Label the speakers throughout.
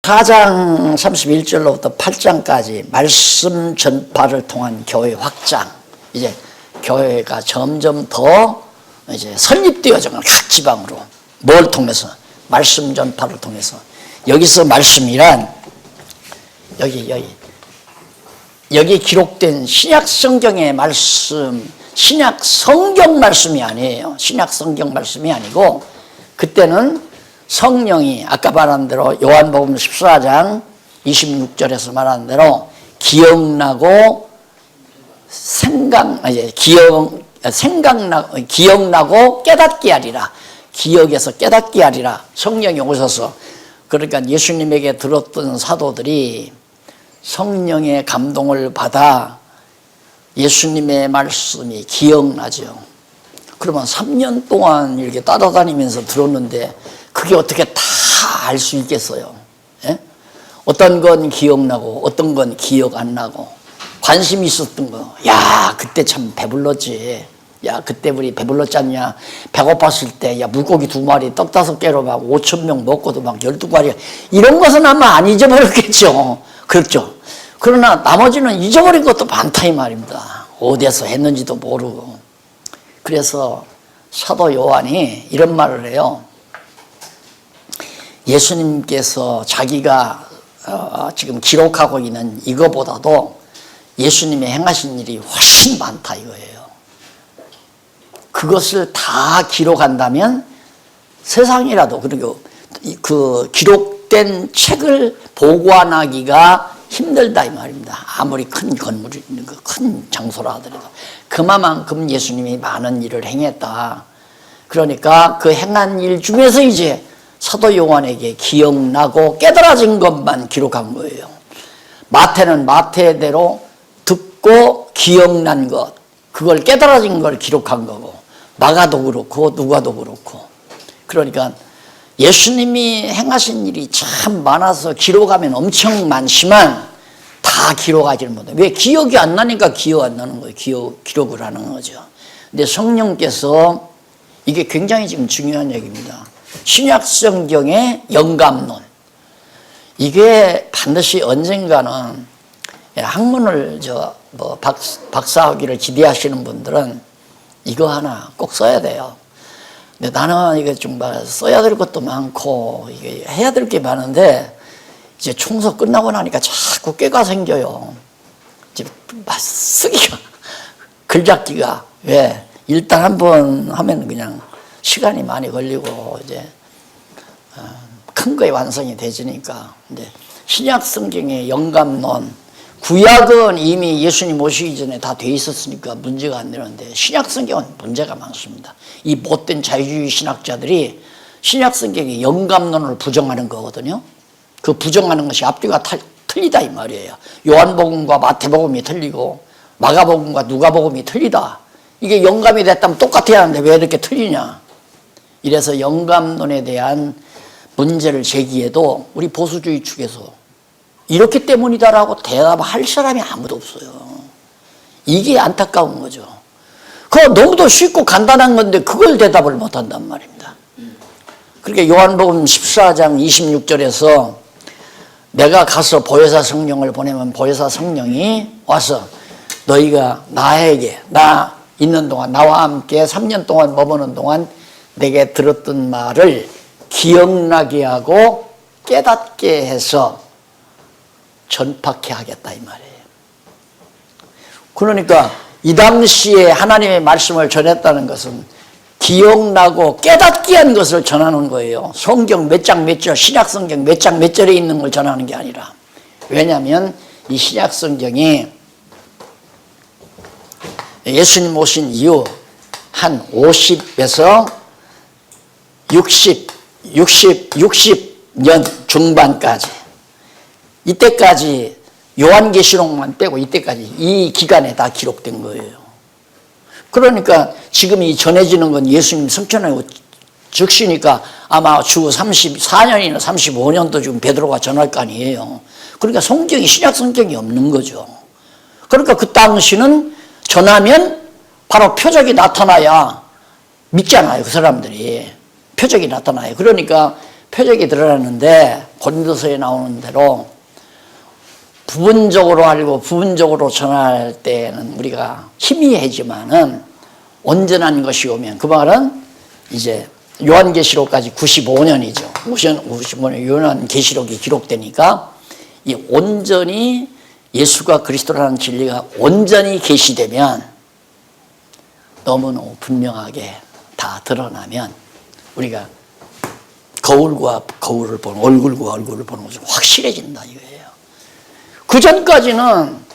Speaker 1: 4장 31절로부터 8장까지 말씀 전파를 통한 교회 확장. 이제 교회가 점점 더 이제 설립되어져가는 각 지방으로. 뭘 통해서? 말씀 전파를 통해서. 여기서 말씀이란 여기 기록된 신약 성경의 말씀, 신약 성경 말씀이 아니에요. 신약 성경 말씀이 아니고, 그때는 성령이 아까 말한 대로 요한복음 14장 26절에서 말한 대로 기억나고 기억나고 깨닫게 하리라. 기억에서 깨닫게 하리라. 성령이 오셔서, 그러니까 예수님에게 들었던 사도들이 성령의 감동을 받아 예수님의 말씀이 기억나죠. 그러면 3년 동안 이렇게 따라다니면서 들었는데 그게 어떻게 다 알 수 있겠어요? 예? 어떤 건 기억나고 어떤 건 기억 안 나고, 관심 있었던 거, 야 그때 참 배불렀지, 야 그때 우리 배불렀지 않냐, 배고팠을 때 야 물고기 2마리 떡 5개로 막 5,000명 먹고도 막 12마리, 이런 것은 아마 안 잊어버렸겠죠. 그렇죠. 그러나 나머지는 잊어버린 것도 많다 이 말입니다. 어디에서 했는지도 모르고. 그래서 사도 요한이 이런 말을 해요. 예수님께서 자기가 지금 기록하고 있는 이거보다도 예수님의 행하신 일이 훨씬 많다 이거예요. 그것을 다 기록한다면 세상이라도, 그리고 그 기록된 책을 보관하기가 힘들다 이 말입니다. 아무리 큰 건물이 있는 큰 장소라 하더라도. 그만큼 예수님이 많은 일을 행했다. 그러니까 그 행한 일 중에서 이제 사도 요한에게 기억나고 깨달아진 것만 기록한 거예요. 마태는 마태대로 듣고 기억난 것, 그걸 깨달아진 걸 기록한 거고, 마가도 그렇고 누가도 그렇고. 그러니까 예수님이 행하신 일이 참 많아서 기록하면 엄청 많지만 다 기록하지는 못해요. 왜? 기억이 안 나니까 기억 안 나는 거예요. 기록을 하는 거죠. 근데 성령께서, 이게 굉장히 지금 중요한 얘기입니다. 신약 성경의 영감론. 이게 반드시 언젠가는, 학문을 박사학위를 기대하시는 분들은 이거 하나 꼭 써야 돼요. 근데 나는 이게 좀 써야 될 것도 많고 이게 해야 될 게 많은데, 이제 총서 끝나고 나니까 자꾸 꾀가 생겨요. 이제 쓰기가, 글 잡기가. 왜? 일단 한번 하면 그냥 시간이 많이 걸리고 이제 큰 거에 완성이 되지니까. 이제 신약 성경의 영감론, 구약은 이미 예수님 오시기 전에 다 돼 있었으니까 문제가 안 되는데, 신약 성경은 문제가 많습니다. 이 못된 자유주의 신학자들이 신약 성경의 영감론을 부정하는 거거든요. 그 부정하는 것이 앞뒤가 틀리다 이 말이에요. 요한복음과 마태복음이 틀리고 마가복음과 누가복음이 틀리다. 이게 영감이 됐다면 똑같아야 하는데 왜 이렇게 틀리냐. 이래서 영감론에 대한 문제를 제기해도 우리 보수주의 측에서 이렇기 때문이다라고 대답할 사람이 아무도 없어요. 이게 안타까운 거죠. 그거 너무도 쉽고 간단한 건데 그걸 대답을 못한단 말입니다. 그러니까 요한복음 14장 26절에서 내가 가서 보혜사 성령을 보내면 보혜사 성령이 와서 너희가 나에게, 나 있는 동안, 나와 함께 3년 동안 머무는 동안 내게 들었던 말을 기억나게 하고 깨닫게 해서 전파케 하겠다 이 말이에요. 그러니까 이 당시에 하나님의 말씀을 전했다는 것은 기억나고 깨닫게 한 것을 전하는 거예요. 성경 몇 장 몇 절, 신약 성경 몇 장 몇 절에 있는 걸 전하는 게 아니라. 왜냐하면 이 신약 성경이 예수님 오신 이후 한 50에서 60년 중반까지, 이때까지 요한계시록만 빼고 이때까지 이 기간에 다 기록된 거예요. 그러니까 지금 이 전해지는 건 예수님 승천하고 즉시니까 아마 주 34년이나 35년도 지금 베드로가 전할 거 아니에요. 그러니까 성경이, 신약 성경이 없는 거죠. 그러니까 그 당시는 전하면 바로 표적이 나타나야 믿잖아요. 그 사람들이. 표적이 나타나요. 그러니까 표적이 드러났는데 고린도서에 나오는 대로 부분적으로 알고 부분적으로 전할 때는 우리가 희미해지만은 온전한 것이 오면, 그 말은 이제 요한계시록까지 95년이죠. 95년 요한계시록이 기록되니까 이 온전히 예수가 그리스도라는 진리가 온전히 계시되면, 너무너무 분명하게 다 드러나면 우리가 거울과 거울을 보는, 얼굴과 얼굴을 보는 것이 확실해진다 이거예요. 그 전까지는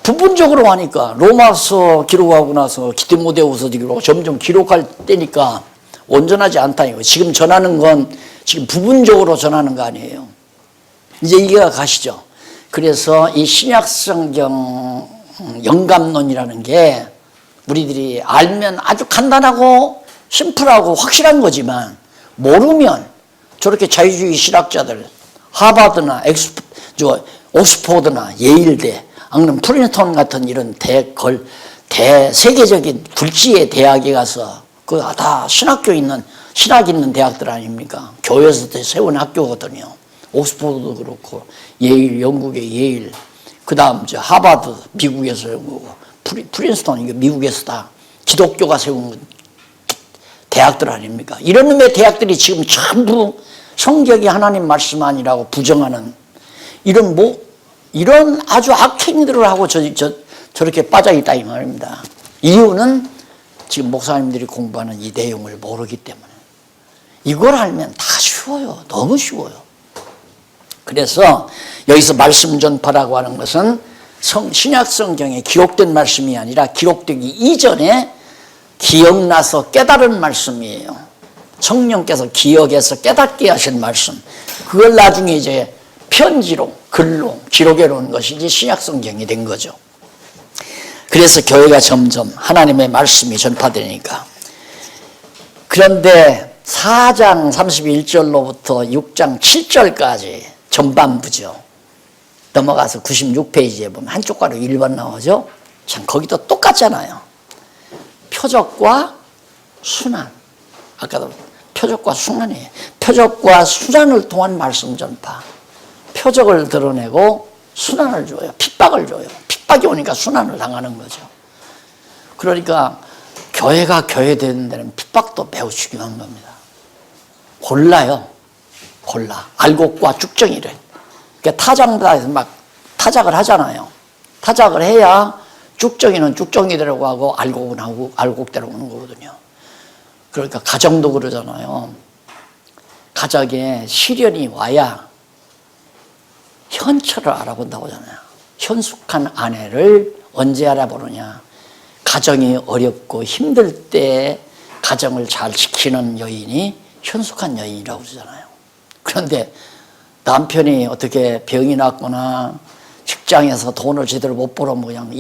Speaker 1: 부분적으로 하니까, 로마서 기록하고 나서 디모데후서 기록하고 점점 기록할 때니까 온전하지 않다 이거. 지금 전하는 건 지금 부분적으로 전하는 거 아니에요. 이제 이해가 가시죠? 그래서 이 신약성경 영감론이라는 게 우리들이 알면 아주 간단하고 심플하고 확실한 거지만, 모르면 저렇게 자유주의 신학자들 하버드나 옥스포드나 예일대, 아니면 프린스턴 같은 이런 대세계적인 굴지의 대학에 가서 그 다 신학 있는 대학들 아닙니까? 교회에서 세운 학교거든요. 옥스포드도 그렇고, 예일, 영국의 예일, 그 다음 하버드, 미국에서 세우고, 프린스턴, 이게 미국에서 다 기독교가 세운 대학들 아닙니까? 이런 놈의 대학들이 지금 전부 성경이 하나님 말씀 아니라고 부정하는 이런 아주 악행들을 하고 저렇게 빠져 있다 이 말입니다. 이유는 지금 목사님들이 공부하는 이 내용을 모르기 때문에. 이걸 알면 다 쉬워요. 너무 쉬워요. 그래서 여기서 말씀 전파라고 하는 것은 신약 성경에 기록된 말씀이 아니라 기록되기 이전에 기억나서 깨달은 말씀이에요. 성령께서 기억해서 깨닫게 하신 말씀. 그걸 나중에 이제 편지로, 글로, 기록해 놓은 것이 이제 신약 성경이 된 거죠. 그래서 교회가 점점 하나님의 말씀이 전파되니까. 그런데 4장 31절로부터 6장 7절까지 전반부죠. 넘어가서 96페이지에 보면 한쪽 가로 1번 나오죠. 참 거기도 똑같잖아요. 표적과 순환. 아까도 표적과 순환이에요. 표적과 순환을 통한 말씀 전파. 표적을 드러내고 순환을 줘요. 핍박을 줘요. 핍박이 오니까 순환을 당하는 거죠. 그러니까 교회가 교회 되는 데는 핍박도 매우 중요한 겁니다. 골라요. 골라. 알곡과 쭉정이를. 그러니까 타작마다 막 타작을 하잖아요. 타작을 해야 쭉정이는 쭉정이대로 하고 알곡은 하고 알곡대로 오는 거거든요. 그러니까 가정도 그러잖아요. 가정에 시련이 와야 현처를 알아본다고 하잖아요. 현숙한 아내를 언제 알아보느냐. 가정이 어렵고 힘들 때 가정을 잘 지키는 여인이 현숙한 여인이라고 그러잖아요. 그런데 남편이 어떻게 병이 났거나 직장에서 돈을 제대로 못 벌어면 그냥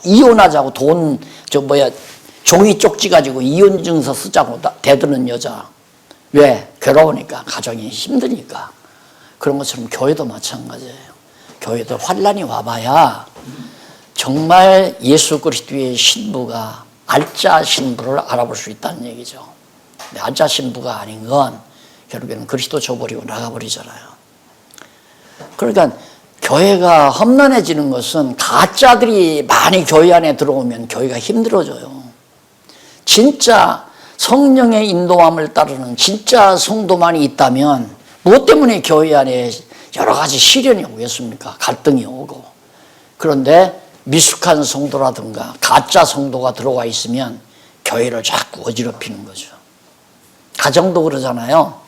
Speaker 1: 이혼하자고 종이 쪽지 가지고 이혼증서 쓰자고 대드는 여자. 왜? 괴로우니까, 가정이 힘드니까. 그런 것처럼 교회도 마찬가지예요. 교회도 환란이 와봐야 정말 예수 그리스도의 신부가 알짜 신부를 알아볼 수 있다는 얘기죠. 근데 알짜 신부가 아닌 건 결국에는 그리스도 줘버리고 나가버리잖아요. 그러니까 교회가 험난해지는 것은 가짜들이 많이 교회 안에 들어오면 교회가 힘들어져요. 진짜 성령의 인도함을 따르는 진짜 성도만이 있다면 무엇 때문에 교회 안에 여러 가지 시련이 오겠습니까? 갈등이 오고. 그런데 미숙한 성도라든가 가짜 성도가 들어와 있으면 교회를 자꾸 어지럽히는 거죠. 가정도 그러잖아요.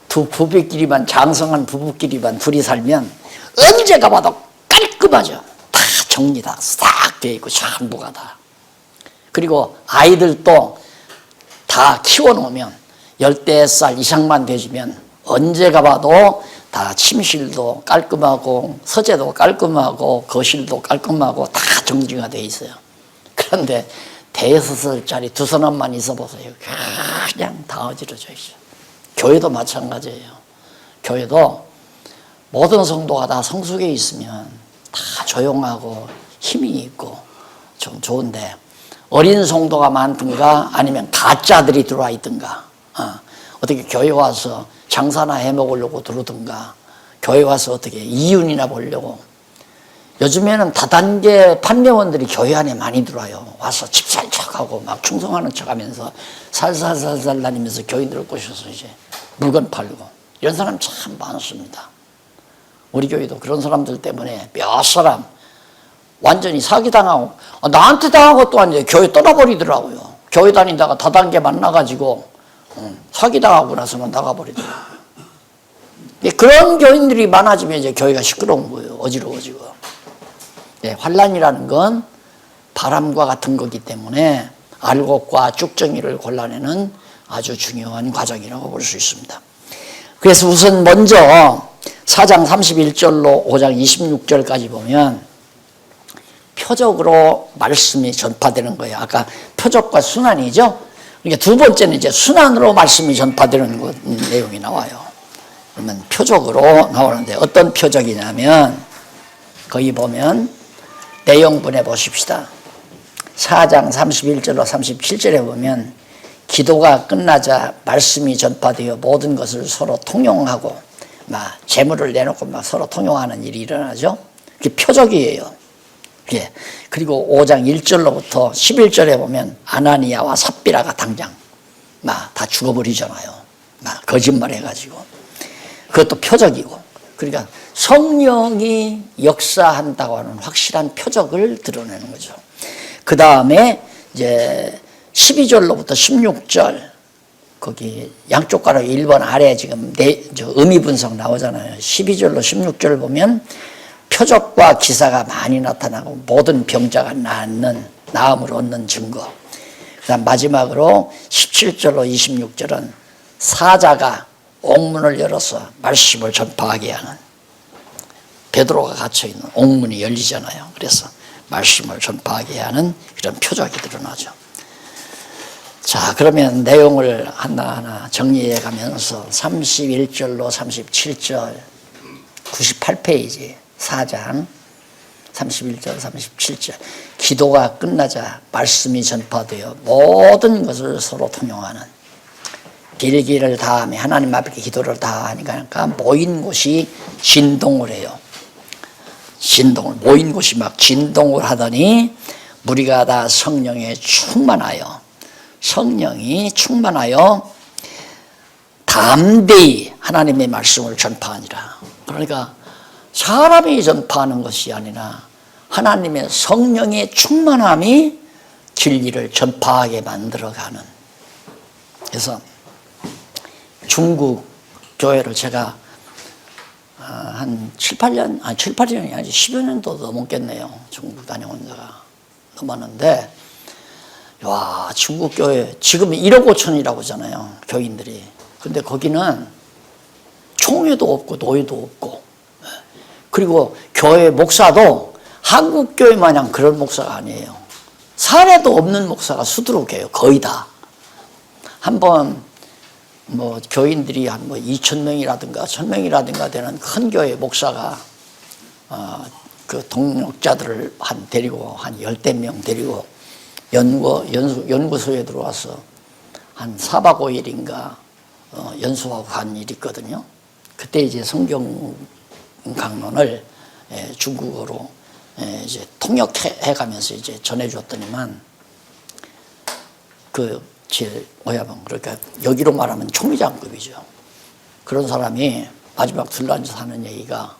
Speaker 1: 두 부부끼리만, 장성한 부부끼리만 둘이 살면 언제 가봐도 깔끔하죠. 다 정리 다 싹 돼 있고 전부가 다. 그리고 아이들도 다 키워놓으면 10살 이상만 되지면 언제 가봐도 다 침실도 깔끔하고 서재도 깔끔하고 거실도 깔끔하고 다 정리가 돼 있어요. 그런데 5살짜리 두 사람만 있어 보세요. 그냥 다 어지러져 있어요. 교회도 마찬가지예요. 교회도 모든 성도가 다 성숙해 있으면 다 조용하고 힘이 있고 좀 좋은데, 어린 성도가 많든가 아니면 가짜들이 들어와 있든가, 어떻게 교회 와서 장사나 해먹으려고 들어오든가 교회 와서 어떻게 이윤이나 보려고. 요즘에는 다단계 판매원들이 교회 안에 많이 들어와요. 와서 집 살 척하고 막 충성하는 척하면서 살살살살 다니면서 교인들을 꼬셔서 이제 물건 팔고. 이런 사람 참 많습니다. 우리 교회도 그런 사람들 때문에 몇 사람 완전히 사기당하고, 나한테 당하고 또한 이제 교회 떠나버리더라고요. 교회 다니다가 다단계 만나가지고 사기당하고 나서는 나가버리더라고요. 그런 교인들이 많아지면 이제 교회가 시끄러운 거예요. 어지러워지고. 환란이라는 건 바람과 같은 거기 때문에 알곡과 쭉정이를 골라내는 아주 중요한 과정이라고 볼 수 있습니다. 그래서 우선 먼저 4장 31절로 5장 26절까지 보면 표적으로 말씀이 전파되는 거예요. 아까 표적과 순환이죠. 그러니까 두 번째는 이제 순환으로 말씀이 전파되는 내용이 나와요. 그러면 표적으로 나오는데 어떤 표적이냐면 거기 보면 내용분해 보십시다. 4장 31절로 37절에 보면 기도가 끝나자 말씀이 전파되어 모든 것을 서로 통용하고 막 재물을 내놓고 막 서로 통용하는 일이 일어나죠. 그게 표적이에요. 예. 그리고 5장 1절로부터 11절에 보면 아나니아와 삽비라가 당장 막 다 죽어버리잖아요. 막 거짓말해가지고. 그것도 표적이고. 그러니까 성령이 역사한다고 하는 확실한 표적을 드러내는 거죠. 그 다음에 이제 12절로부터 16절 거기 양쪽 가로 1번 아래 지금 의미 분석 나오잖아요. 12절로 16절 보면 표적과 기사가 많이 나타나고 모든 병자가 나음을 얻는 증거. 그 다음 마지막으로 17절로 26절은 사자가 옥문을 열어서 말씀을 전파하게 하는, 베드로가 갇혀있는 옥문이 열리잖아요. 그래서 말씀을 전파하게 하는 그런 표적이 드러나죠. 자, 그러면 내용을 하나하나 정리해 가면서 31절로 37절 98페이지 4장 31절 37절 기도가 끝나자 말씀이 전파되어 모든 것을 서로 통용하는, 길기를 다하며 하나님 앞에 기도를 다하니까 모인 곳이 진동을 해요. 진동을, 모인 곳이 막 진동을 하더니 무리가 다 성령에 충만하여, 성령이 충만하여 담대히 하나님의 말씀을 전파하니라. 그러니까 사람이 전파하는 것이 아니라 하나님의 성령의 충만함이 진리를 전파하게 만들어가는. 그래서 중국 교회를 제가 한 7, 8년이 아니지 10여 년도 넘었겠네요. 중국 다녀온 지가 넘었는데, 와, 중국 교회 지금 1억 5천이라고 하잖아요, 교인들이. 근데 거기는 총회도 없고 노예도 없고, 그리고 교회 목사도 한국 교회 마냥 그런 목사가 아니에요. 사례도 없는 목사가 수두룩해요. 거의 다. 한번 뭐 교인들이 한 뭐 2,000명이라든가 1,000명이라든가 되는 큰 교회 목사가 그 동역자들을 데리고 한 10대 명 데리고 연구소에 들어와서 한 4박 5일인가 연수하고 간 일이 있거든요. 그때 이제 성경 강론을 중국어로 이제 통역해 가면서 이제 전해줬더니만 그러니까 여기로 말하면 총리장급이죠. 그런 사람이 마지막 둘러앉아서 하는 얘기가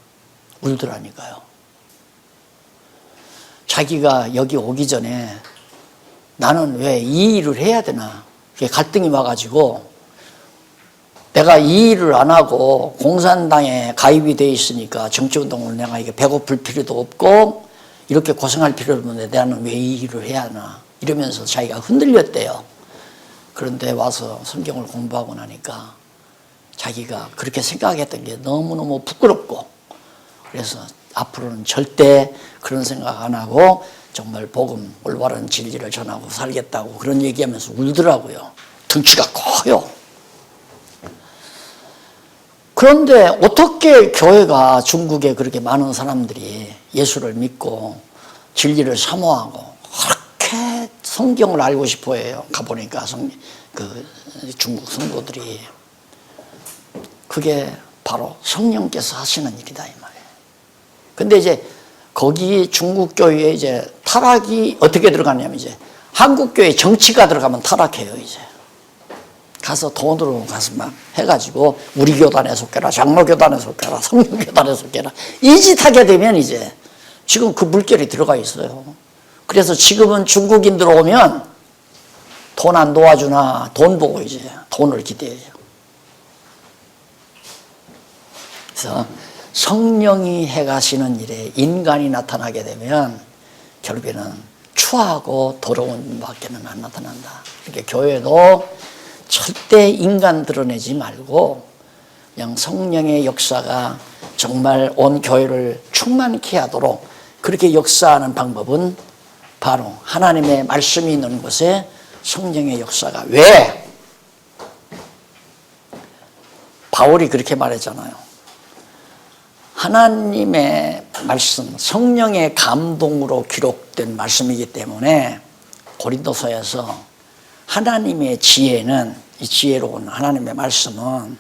Speaker 1: 울더라니까요. 자기가 여기 오기 전에 나는 왜 이 일을 해야 되나, 갈등이 와가지고 내가 이 일을 안 하고 공산당에 가입이 돼 있으니까 정치운동을 내가 이게 배고플 필요도 없고 이렇게 고생할 필요도 없는데 나는 왜 이 일을 해야 하나 이러면서 자기가 흔들렸대요. 그런데 와서 성경을 공부하고 나니까 자기가 그렇게 생각했던 게 너무너무 부끄럽고, 그래서 앞으로는 절대 그런 생각 안 하고 정말 복음, 올바른 진리를 전하고 살겠다고 그런 얘기하면서 울더라고요. 등치가 커요. 그런데 어떻게 교회가 중국에 그렇게 많은 사람들이 예수를 믿고 진리를 사모하고 그렇게 성경을 알고 싶어 해요. 가보니까 중국 성도들이 그게 바로 성령께서 하시는 일이다 이 말이에요. 근데 이제 거기 중국 교회에 이제 타락이 어떻게 들어가냐면 이제 한국 교회 정치가 들어가면 타락해요 이제. 가서 돈으로 가서 막 해가지고 우리 교단에 속해라, 장로 교단에 속해라, 성령 교단에 속해라 이 짓 하게 되면 이제 지금 그 물결이 들어가 있어요. 그래서 지금은 중국인들 오면 돈 안 도와주나 돈 보고 이제 돈을 기대해요. 그래서 성령이 해가시는 일에 인간이 나타나게 되면 결국에는 추하고 더러운 밖에는 안 나타난다. 이렇게 교회도 절대 인간 드러내지 말고 그냥 성령의 역사가 정말 온 교회를 충만케 하도록 그렇게 역사하는 방법은 바로 하나님의 말씀이 있는 곳에 성령의 역사가 왜? 바울이 그렇게 말했잖아요. 하나님의 말씀, 성령의 감동으로 기록된 말씀이기 때문에 고린도서에서 하나님의 지혜는, 이 지혜로운 하나님의 말씀은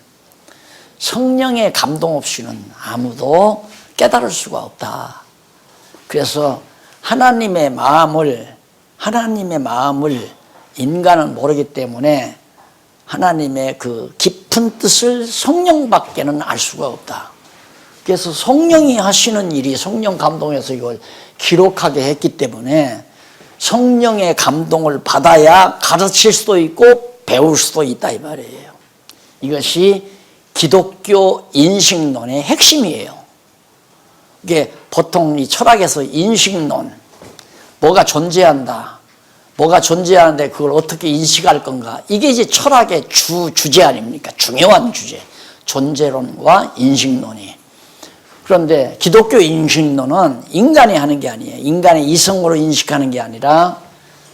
Speaker 1: 성령의 감동 없이는 아무도 깨달을 수가 없다. 그래서 하나님의 마음을 인간은 모르기 때문에 하나님의 그 깊은 뜻을 성령밖에는 알 수가 없다. 그래서 성령이 하시는 일이 성령 감동에서 이걸 기록하게 했기 때문에 성령의 감동을 받아야 가르칠 수도 있고 배울 수도 있다 이 말이에요. 이것이 기독교 인식론의 핵심이에요. 이게 보통 이 철학에서 인식론, 뭐가 존재한다, 뭐가 존재하는데 그걸 어떻게 인식할 건가, 이게 이제 철학의 주제 아닙니까? 중요한 주제, 존재론과 인식론이. 그런데 기독교 인식론은 인간이 하는 게 아니에요. 인간의 이성으로 인식하는 게 아니라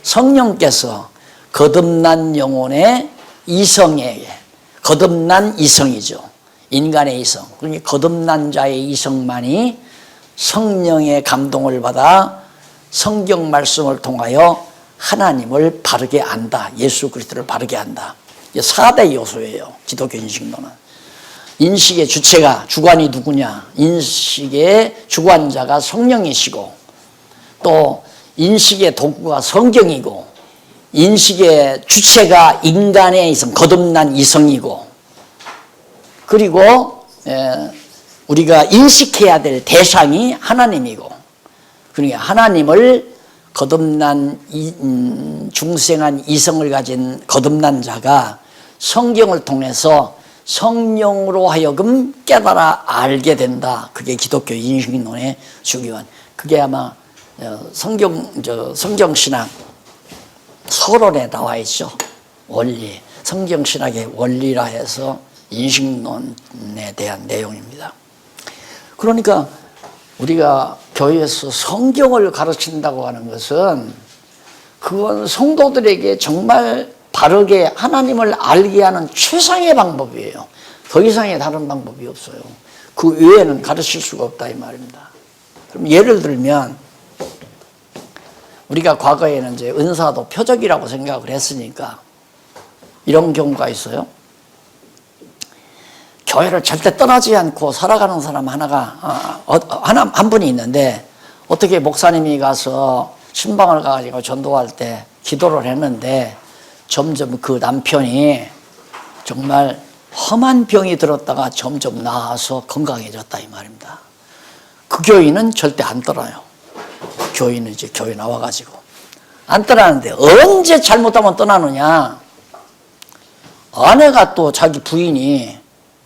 Speaker 1: 성령께서 거듭난 영혼의 이성에게, 거듭난 이성이죠. 인간의 이성. 그러니까 거듭난 자의 이성만이 성령의 감동을 받아 성경 말씀을 통하여 하나님을 바르게 안다. 예수 그리스도를 바르게 안다. 이게 4대 요소예요. 기독교 인식론은. 인식의 주체가, 주관이 누구냐? 인식의 주관자가 성령이시고, 또 인식의 도구가 성경이고, 인식의 주체가 인간의 이성, 거듭난 이성이고, 그리고 우리가 인식해야 될 대상이 하나님이고, 그러니까 하나님을 거듭난 중생한 이성을 가진 거듭난 자가 성경을 통해서 성령으로 하여금 깨달아 알게 된다. 그게 기독교 인식론의 중요한, 그게 아마 성경신학 서론에 나와 있죠. 원리, 성경신학의 원리라 해서 인식론에 대한 내용입니다. 그러니까 우리가 교회에서 성경을 가르친다고 하는 것은 그건 성도들에게 정말 바르게 하나님을 알게 하는 최상의 방법이에요. 더 이상의 다른 방법이 없어요. 그 외에는 가르칠 수가 없다 이 말입니다. 그럼 예를 들면 우리가 과거에는 이제 은사도 표적이라고 생각을 했으니까 이런 경우가 있어요. 교회를 절대 떠나지 않고 살아가는 사람 한 분이 있는데, 어떻게 목사님이 가서 신방을 가가지고 전도할 때 기도를 했는데 점점 그 남편이 정말 험한 병이 들었다가 점점 나아서 건강해졌다 이 말입니다. 그 교인은 절대 안 떠나요. 교인은 이제 교회 나와가지고 안 떠나는데, 언제 잘못하면 떠나느냐? 아내가 또 자기 부인이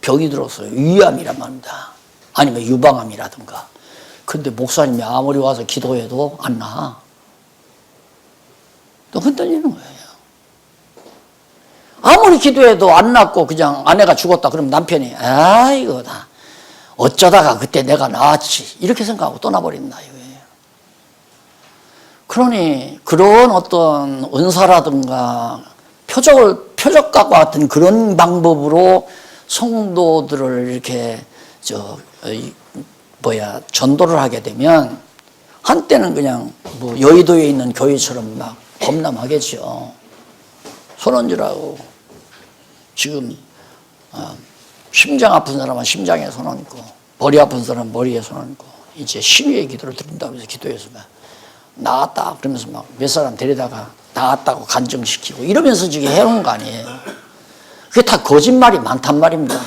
Speaker 1: 병이 들었어요. 위암이란 말입니다. 아니면 유방암이라든가. 근데 목사님이 아무리 와서 기도해도 안 나. 또 흔들리는 거예요. 아무리 기도해도 안 낫고 그냥 아내가 죽었다 그러면 남편이 아이고 다 어쩌다가 그때 내가 나았지 이렇게 생각하고 떠나버린다 이거예요. 그러니 그런 어떤 은사라든가 표적과 같은 그런 방법으로 성도들을 이렇게 전도를 하게 되면 한때는 그냥 뭐 여의도에 있는 교회처럼 막 범람하겠죠. 손언질하고 지금 심장 아픈 사람은 심장에 손 얹고, 머리 아픈 사람은 머리에 손 얹고, 이제 신유의 기도를 드린다고 해서 기도해서 막 나았다 그러면서 막 몇 사람 데려다가 나았다고 간증시키고 이러면서 지금 해놓은 거 아니에요. 그게 다 거짓말이 많단 말입니다.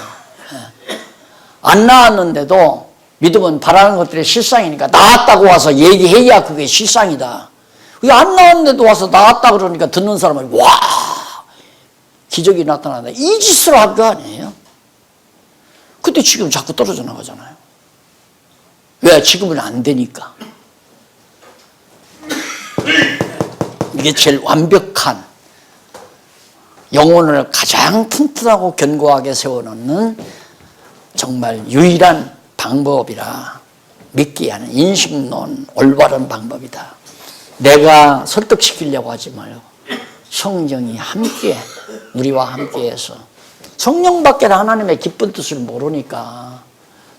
Speaker 1: 안 나았는데도 믿음은 바라는 것들이 실상이니까 나았다고 와서 얘기해야 그게 실상이다. 그게 안 나왔는데도 와서 나았다 그러니까 듣는 사람은 와 기적이 나타난다 이 짓을 할 거 아니에요. 근데 지금 자꾸 떨어져 나가잖아요. 왜? 지금은 안 되니까. 이게 제일 완벽한 영혼을 가장 튼튼하고 견고하게 세워놓는 정말 유일한 방법이라 믿게 하는 인식론 올바른 방법이다. 내가 설득시키려고 하지 말고 성령이 함께 우리와 함께해서 성령밖에 하나님의 기쁜 뜻을 모르니까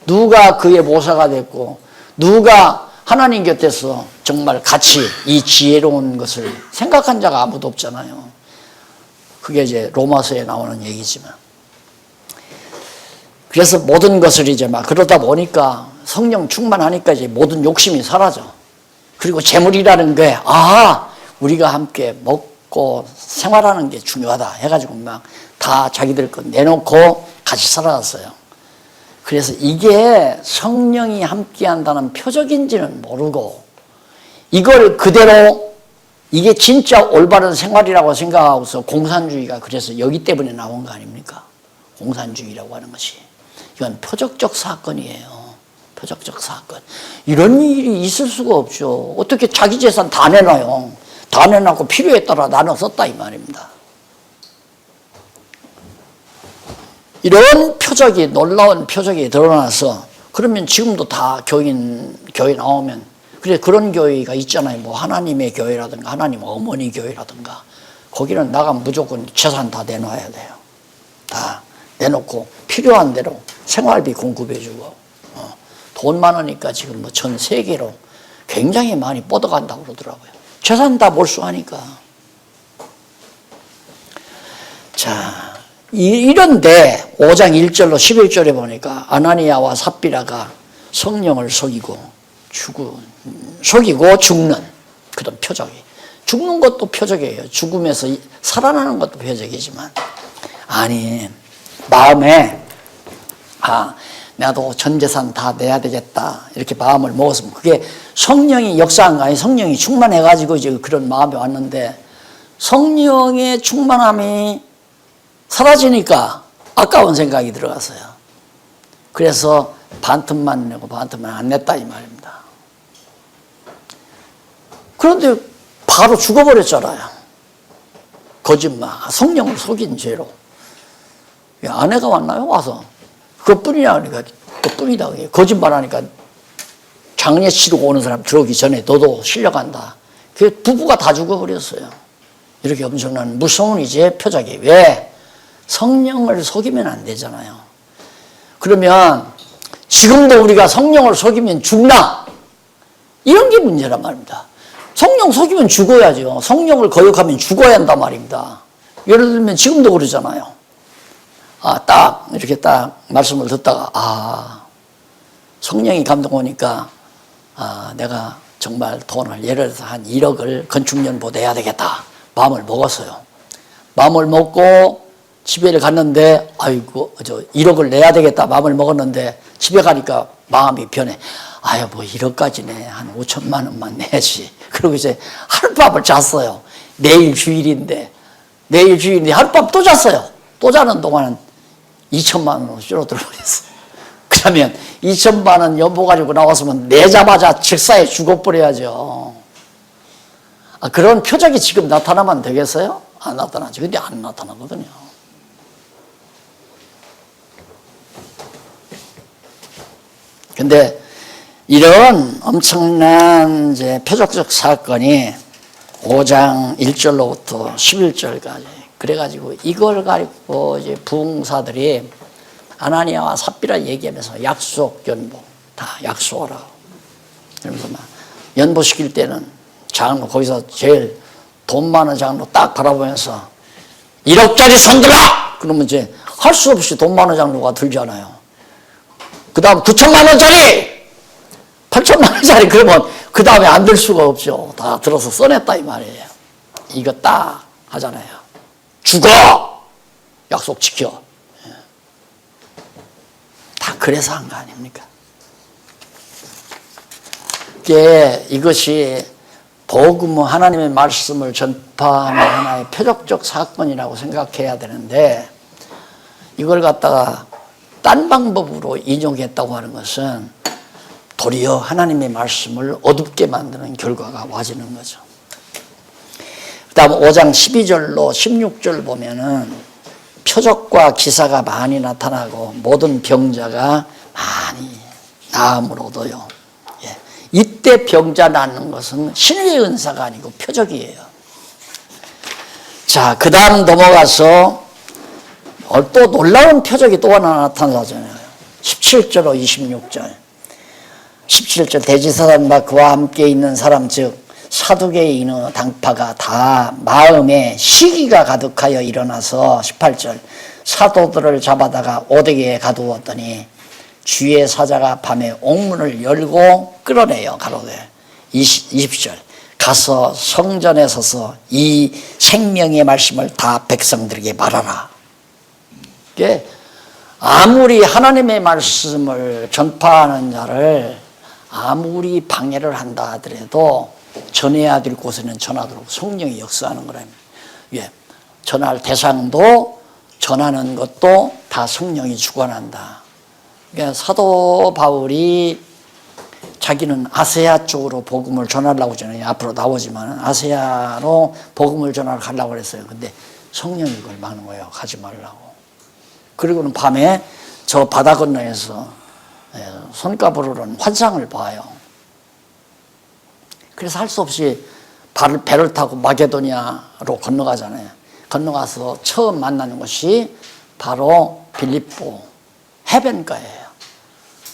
Speaker 1: 누가 그의 모사가 됐고 누가 하나님 곁에서 정말 같이 이 지혜로운 것을 생각한 자가 아무도 없잖아요. 그게 이제 로마서에 나오는 얘기지만 그래서 모든 것을 이제 막 그러다 보니까 성령 충만하니까 이제 모든 욕심이 사라져. 그리고 재물이라는 게 우리가 함께 먹고 생활하는 게 중요하다 해가지고 막 다 자기들 것 내놓고 같이 살아갔어요. 그래서 이게 성령이 함께한다는 표적인지는 모르고 이걸 그대로 이게 진짜 올바른 생활이라고 생각하고서 공산주의가 그래서 여기 때문에 나온 거 아닙니까? 공산주의라고 하는 것이. 이건 표적적 사건이에요. 표적적 사건. 이런 일이 있을 수가 없죠. 어떻게 자기 재산 다 내놔요. 다 내놓고 필요에 따라 나눠 썼다 이 말입니다. 이런 표적이 놀라운 표적이 드러나서 그러면 지금도 다 교회 나오면 그래 그런 교회가 있잖아요. 뭐 하나님의 교회라든가 하나님 어머니 교회라든가 거기는 나가면 무조건 재산 다 내놔야 돼요. 다 내놓고 필요한 대로 생활비 공급해주고 돈 많으니까 지금 뭐 전 세계로 굉장히 많이 뻗어간다고 그러더라고요. 재산 다 몰수하니까. 자, 이런데 5장 1절로 11절에 보니까 아나니아와 삽비라가 성령을 속이고 죽는 그런 표적이. 죽는 것도 표적이에요. 죽음에서 살아나는 것도 표적이지만 아니 마음에 나도 전 재산 다 내야 되겠다 이렇게 마음을 먹었으면 그게 성령이 역사한 거 아니에요. 성령이 충만해가지고 이제 그런 마음이 왔는데 성령의 충만함이 사라지니까 아까운 생각이 들어갔어요. 그래서 반틈만 내고 반틈만 안 냈다 이 말입니다. 그런데 바로 죽어버렸잖아요. 거짓말, 성령을 속인 죄로. 아내가 왔나요? 와서 그것뿐이냐 하니까 그것뿐이다. 거짓말하니까 장례 치르고 오는 사람 들어오기 전에 너도 실려간다. 그 부부가 다 죽어버렸어요. 이렇게 엄청난 무서운 이제 표적이. 왜? 성령을 속이면 안 되잖아요. 그러면 지금도 우리가 성령을 속이면 죽나? 이런 게 문제란 말입니다. 성령 속이면 죽어야죠. 성령을 거역하면 죽어야 한단 말입니다. 예를 들면 지금도 그러잖아요. 딱 이렇게 딱 말씀을 듣다가 성령이 감동 오니까 내가 정말 돈을 예를 들어서 한 1억을 건축연보 내야 되겠다. 마음을 먹었어요. 마음을 먹고 집에 갔는데 1억을 내야 되겠다 마음을 먹었는데 집에 가니까 마음이 변해. 뭐 1억까지네. 한 5천만 원만 내야지. 그리고 이제 하룻밤을 잤어요. 내일 주일인데 하룻밤 또 잤어요. 또 자는 동안은 2천만 원으로 줄어들어 버렸어요. 그러면 2천만 원 연보 가지고 나왔으면 내자마자 즉사에 죽어버려야죠. 그런 표적이 지금 나타나면 되겠어요? 안 나타나죠. 근데 안 나타나거든요. 근데 이런 엄청난 이제 표적적 사건이 5장 1절로부터 11절까지 그래가지고 이걸 가지고 이제 부흥사들이 아나니아와 삽비라 얘기하면서 약속, 연보 다 약속하라고. 그러면서 막 연보시킬 때는 장로 거기서 제일 돈 많은 장로 딱 바라보면서 1억짜리 손들어! 그러면 이제 할 수 없이 돈 많은 장로가 들잖아요. 그 다음 9천만 원짜리! 8천만 원짜리 그러면 그 다음에 안 들 수가 없죠. 다 들어서 써냈다 이 말이에요. 이거 딱 하잖아요. 죽어! 약속 지켜. 다 그래서 한 거 아닙니까? 이것이 복음 하나님의 말씀을 전파하는 하나의 표적적 사건이라고 생각해야 되는데 이걸 갖다가 딴 방법으로 인용했다고 하는 것은 도리어 하나님의 말씀을 어둡게 만드는 결과가 와지는 거죠. 그 다음 5장 12절로 16절 보면은 표적과 기사가 많이 나타나고 모든 병자가 많이 나음을 얻어요. 이때 병자 낫는 것은 신의 은사가 아니고 표적이에요. 자, 그 다음 넘어가서 또 놀라운 표적이 또 하나 나타나잖아요. 17절로 26절. 17절 대지사단과 그와 함께 있는 사람 즉 사두개인의 당파가 다 마음에 시기가 가득하여 일어나서 18절 사도들을 잡아다가 오대기에 가두었더니 주의 사자가 밤에 옥문을 열고 끌어내요. 가로되 20절 가서 성전에 서서 이 생명의 말씀을 다 백성들에게 말하라. 이게 아무리 하나님의 말씀을 전파하는 자를 아무리 방해를 한다 하더라도 전해야 될 곳에는 전하도록 성령이 역사하는 거랍니다. 예, 전할 대상도 전하는 것도 다 성령이 주관한다. 그러니까 사도 바울이 자기는 아세아 쪽으로 복음을 전하려고 하잖아요. 앞으로 나오지만 아세아로 복음을 전하려고 그랬어요. 근데 성령이 그걸 막는 거예요. 가지 말라고. 그리고는 밤에 저 바다 건너에서 손가부르는 환상을 봐요. 그래서 할 수 없이 배를 타고 마게도니아로 건너가잖아요. 건너가서 처음 만나는 것이 바로 빌립보 해변가예요.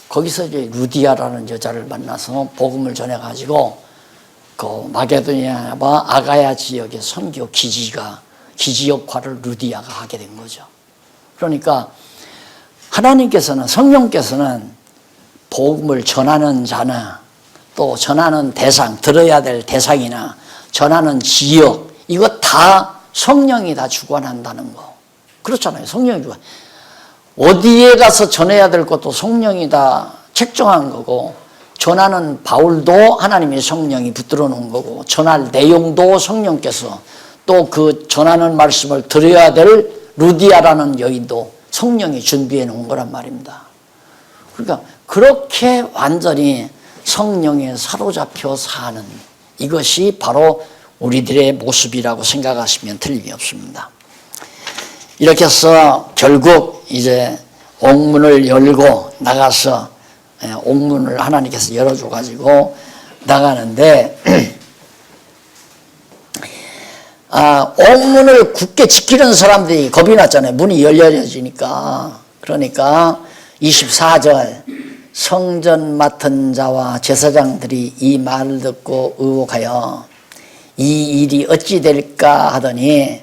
Speaker 1: 거기서 이제 루디아라는 여자를 만나서 복음을 전해가지고 그 마게도니아와 아가야 지역의 선교 기지 역할을 루디아가 하게 된 거죠. 그러니까 하나님께서는 성령께서는 복음을 전하는 자나 또 전하는 대상, 들어야 될 대상이나 전하는 지역 이거 다 성령이 다 주관한다는 거. 그렇잖아요. 성령이 주관. 어디에 가서 전해야 될 것도 성령이 다 책정한 거고 전하는 바울도 하나님의 성령이 붙들어 놓은 거고 전할 내용도 성령께서 또 그 전하는 말씀을 들어야 될 루디아라는 여인도 성령이 준비해 놓은 거란 말입니다. 그러니까 그렇게 완전히 성령에 사로잡혀 사는 이것이 바로 우리들의 모습이라고 생각하시면 틀림이 없습니다. 이렇게 해서 결국 이제 옥문을 열고 나가서 옥문을 하나님께서 열어줘 가지고 나가는데 옥문을 굳게 지키는 사람들이 겁이 났잖아요. 문이 열려지니까. 그러니까 24절 성전 맡은 자와 제사장들이 이 말을 듣고 의혹하여 이 일이 어찌 될까 하더니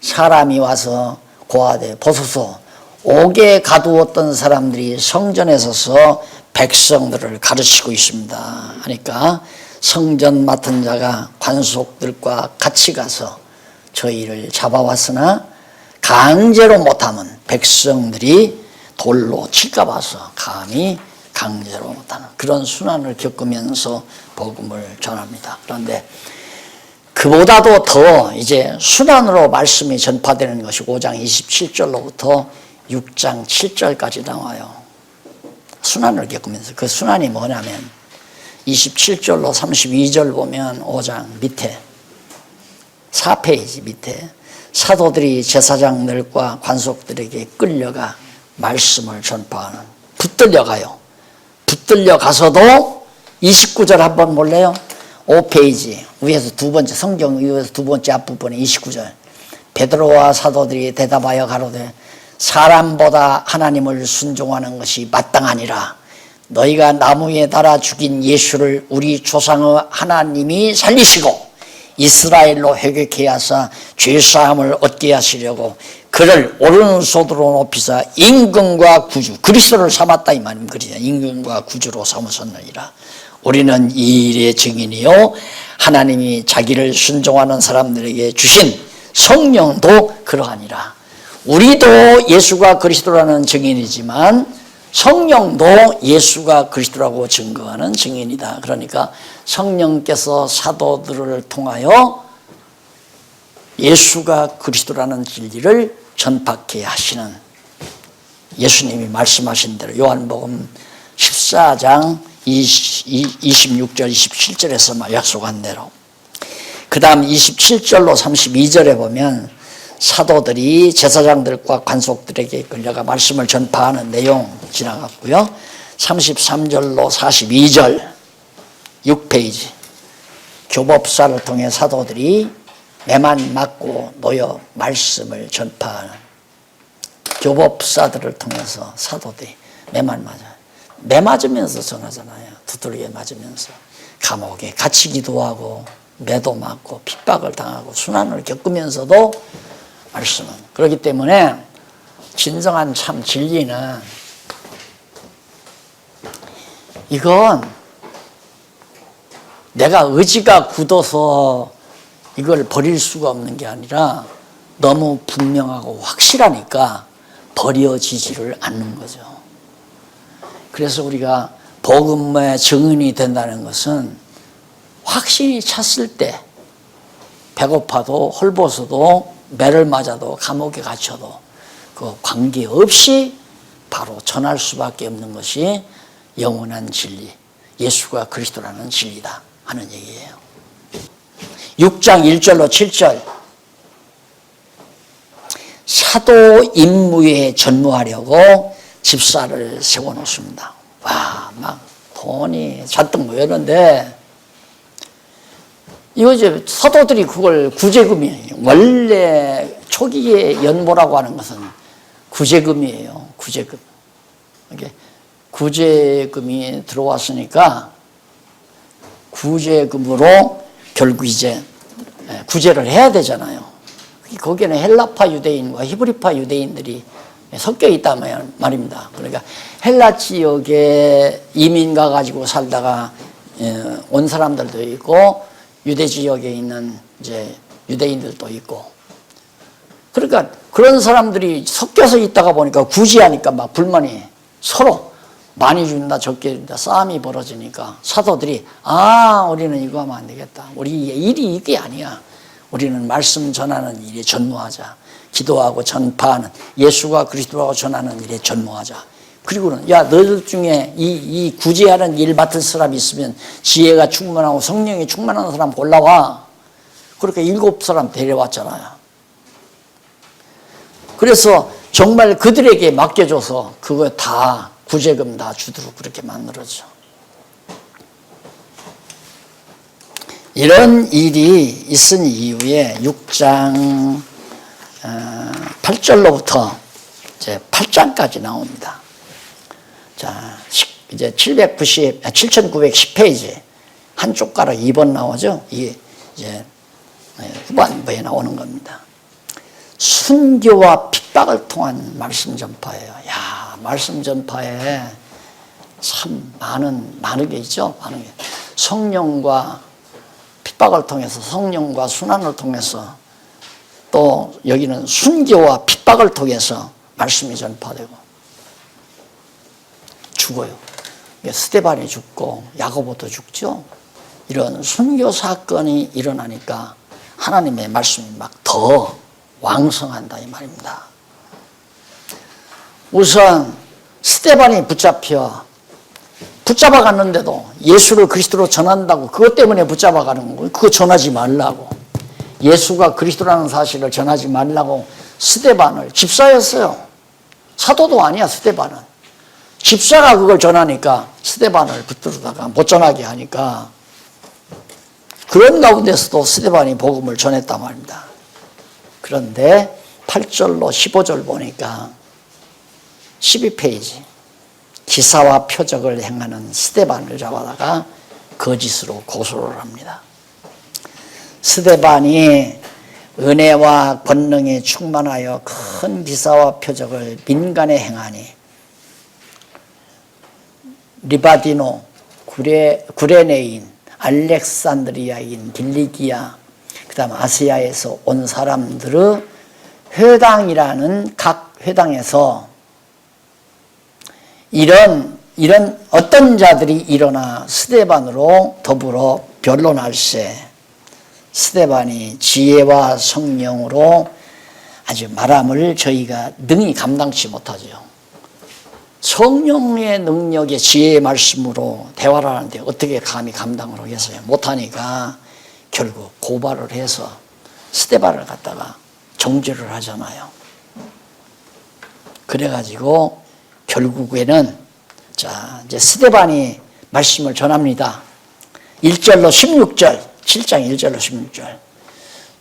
Speaker 1: 사람이 와서 고하되 보소서 옥에 가두었던 사람들이 성전에 서서 백성들을 가르치고 있습니다 하니까 성전 맡은 자가 관속들과 같이 가서 저희를 잡아왔으나 강제로 못하면 백성들이 돌로 칠까 봐서 감히 강제로 못하는 그런 순환을 겪으면서 복음을 전합니다. 그런데 그보다도 더 이제 순환으로 말씀이 전파되는 것이 5장 27절로부터 6장 7절까지 나와요. 순환을 겪으면서 그 순환이 뭐냐면 27절로 32절 보면 5장 밑에 4페이지 밑에 사도들이 제사장들과 관속들에게 끌려가 말씀을 전파하는 붙들려가요. 붙들려가서도 29절 한번 볼래요? 5페이지 위에서 두 번째 성경 위에서 두 번째 앞부분에 29절 베드로와 사도들이 대답하여 가로되 사람보다 하나님을 순종하는 것이 마땅하니라. 너희가 나무에 달아 죽인 예수를 우리 조상의 하나님이 살리시고 이스라엘로 회개케 하사 죄사함을 얻게 하시려고 그를 오른손으로 높이사 임금과 구주, 그리스도를 삼았다 이 말입니다. 그리스도 임금과 구주로 삼으셨느니라. 우리는 이 일의 증인이요 하나님이 자기를 순종하는 사람들에게 주신 성령도 그러하니라. 우리도 예수가 그리스도라는 증인이지만 성령도 예수가 그리스도라고 증거하는 증인이다. 그러니까 성령께서 사도들을 통하여 예수가 그리스도라는 진리를 전파케 하시는, 예수님이 말씀하신 대로 요한복음 14장 26절 27절에서 약속한 대로, 그 다음 27절로 32절에 보면 사도들이 제사장들과 관속들에게 끌려가 말씀을 전파하는 내용 지나갔고요. 33절로 42절 6페이지, 교법사를 통해 사도들이 매만 맞고 놓여 말씀을 전파하는, 교법사들을 통해서 사도들이 매만 맞아요. 매 맞으면서 전하잖아요. 두들겨 맞으면서 감옥에 갇히기도 하고 매도 맞고 핍박을 당하고 순환을 겪으면서도 말씀은, 그렇기 때문에 진정한 참 진리는 이건 내가 의지가 굳어서 이걸 버릴 수가 없는 게 아니라 너무 분명하고 확실하니까 버려지지를 않는 거죠. 그래서 우리가 복음의 증인이 된다는 것은 확신이 찼을 때, 배고파도 헐벗어도 매를 맞아도 감옥에 갇혀도 그 관계없이 바로 전할 수밖에 없는 것이 영원한 진리, 예수가 그리스도라는 진리다 하는 얘기예요. 6장 1절로 7절, 사도 임무에 전무하려고 집사를 세워놓습니다. 와, 막 돈이 잔뜩 모였는데, 이거 이제 사도들이 그걸 구제금이에요. 원래 초기에 연보라고 하는 것은 구제금이에요. 구제금. 이게 구제금이 들어왔으니까 구제금으로 결국 이제 구제를 해야 되잖아요. 거기에는 헬라파 유대인과 히브리파 유대인들이 섞여 있단 말입니다. 그러니까 헬라 지역에 이민 가가지고 살다가 온 사람들도 있고, 유대 지역에 있는 이제 유대인들도 있고, 그러니까 그런 사람들이 섞여서 있다가 보니까 구제하니까 막 불만이, 서로 많이 준다 적게 준다 싸움이 벌어지니까 사도들이 우리는 이거 하면 안 되겠다. 우리 일이 이게 아니야. 우리는 말씀 전하는 일에 전무하자. 기도하고 전파하는, 예수가 그리스도라고 전하는 일에 전무하자. 그리고는 야, 너희들 중에 이 구제하는 일 맡을 사람이 있으면 지혜가 충만하고 성령이 충만한 사람 골라와. 그렇게 7사람 데려왔잖아요. 그래서 정말 그들에게 맡겨줘서 그거 다 구제금 다 주도록 그렇게 만들어져. 이런 일이 있은 이후에 6장 8절로부터 이제 8장까지 나옵니다. 자, 이제 7910페이지 한쪽 가락 2번 나오죠. 이게 이제 후반부에 나오는 겁니다. 순교와 핍박을 통한 말씀 전파예요. 야, 말씀 전파에 참 많은 게 있죠. 많은 게. 성령과 핍박을 통해서, 성령과 순환을 통해서, 또 여기는 순교와 핍박을 통해서 말씀이 전파되고 죽어요. 스데반이 죽고 야고보도 죽죠. 이런 순교 사건이 일어나니까 하나님의 말씀이 막 더 왕성한다 이 말입니다. 우선 스데반이 붙잡아 갔는데도 예수를 그리스도로 전한다고, 그것 때문에 붙잡아 가는 거고, 그거 전하지 말라고, 예수가 그리스도라는 사실을 전하지 말라고 스데반을, 집사였어요. 사도도 아니야 스데반은. 집사가 그걸 전하니까 스데반을 붙들다가 못 전하게 하니까, 그런 가운데서도 스데반이 복음을 전했단 말입니다. 그런데 8절로 15절 보니까 12페이지, 기사와 표적을 행하는 스데반을 잡아다가 거짓으로 고소를 합니다. 스데반이 은혜와 권능이 충만하여 큰 기사와 표적을 민간에 행하니 리바디노, 구레네인, 알렉산드리아인, 길리기아, 그 다음 아시아에서 온 사람들의 회당이라는 각 회당에서 이런 어떤 자들이 일어나 스데반으로 더불어 변론할세. 스데반이 지혜와 성령으로 아주 말함을 저희가 능히 감당치 못하죠. 성령의 능력의 지혜의 말씀으로 대화를 하는데 어떻게 감히 감당을 하겠어요? 못하니까 결국 고발을 해서 스데반을 갖다가 정죄를 하잖아요. 그래가지고 결국에는 이제 스데반이 말씀을 전합니다. 1절로 16절, 7장 1절로 16절.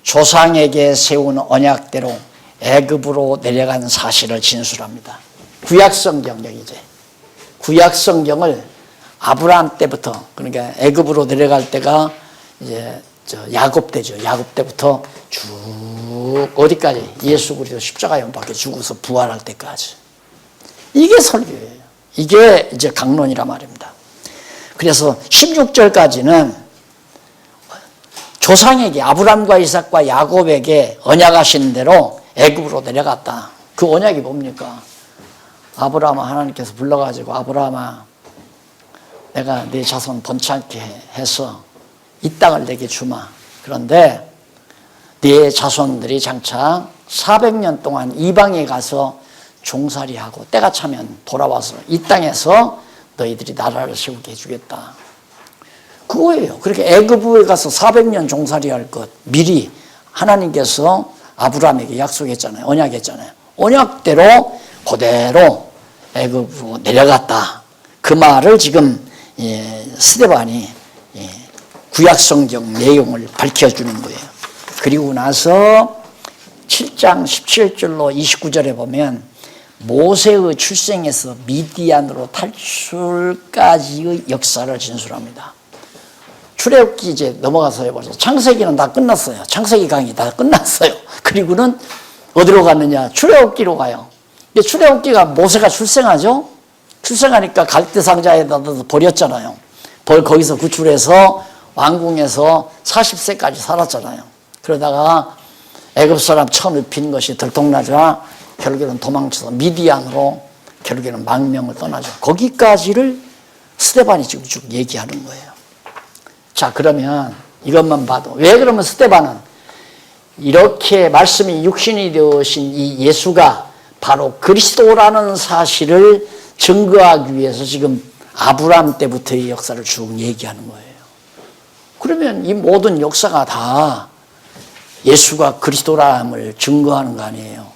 Speaker 1: 조상에게 세운 언약대로 애굽으로 내려간 사실을 진술합니다. 구약성경 이제 구약성경을 아브라함 때부터, 그러니까 애굽으로 내려갈 때가 이제 야곱 때죠. 야곱 때부터 쭉 어디까지? 예수 그리스도 십자가에 못 박혀 죽어서 부활할 때까지. 이게 설교예요. 이게 이제 강론이란 말입니다. 그래서 16절까지는 조상에게, 아브라함과 이삭과 야곱에게 언약하신 대로 애굽으로 내려갔다. 그 언약이 뭡니까? 아브라함아, 하나님께서 불러가지고 아브라함아, 내가 네 자손 번창케 해서 이 땅을 내게 주마. 그런데 네 자손들이 장차 400년 동안 이방에 가서 종살이하고 때가 차면 돌아와서 이 땅에서 너희들이 나라를 세우게 해주겠다. 그거예요. 그렇게 애굽에 가서 400년 종살이할 것 미리 하나님께서 아브라함에게 약속했잖아요. 언약했잖아요. 언약대로 그대로 애굽으로 내려갔다. 그 말을 지금 스데반이 구약성경 내용을 밝혀주는 거예요. 그리고 나서 7장 17절로 29절에 보면 모세의 출생에서 미디안으로 탈출까지의 역사를 진술합니다. 출애굽기 이제 넘어가서 해보세요. 창세기는 다 끝났어요. 창세기 강의 다 끝났어요. 그리고는 어디로 갔느냐? 출애굽기로 가요. 근데 출애굽기가 모세가 출생하죠? 출생하니까 갈대 상자에다 넣어서 버렸잖아요. 거기서 구출해서 왕궁에서 40세까지 살았잖아요. 그러다가 애굽 사람 처음 입힌 것이 들통나자 결국에는 도망쳐서 미디안으로 결국에는 망명을 떠나죠. 거기까지를 스데반이 지금 쭉 얘기하는 거예요. 자, 그러면 이것만 봐도 왜 그러면 스데반은 이렇게 말씀이 육신이 되으신 이 예수가 바로 그리스도라는 사실을 증거하기 위해서 지금 아브라함 때부터의 역사를 쭉 얘기하는 거예요. 그러면 이 모든 역사가 다 예수가 그리스도라함을 증거하는 거 아니에요.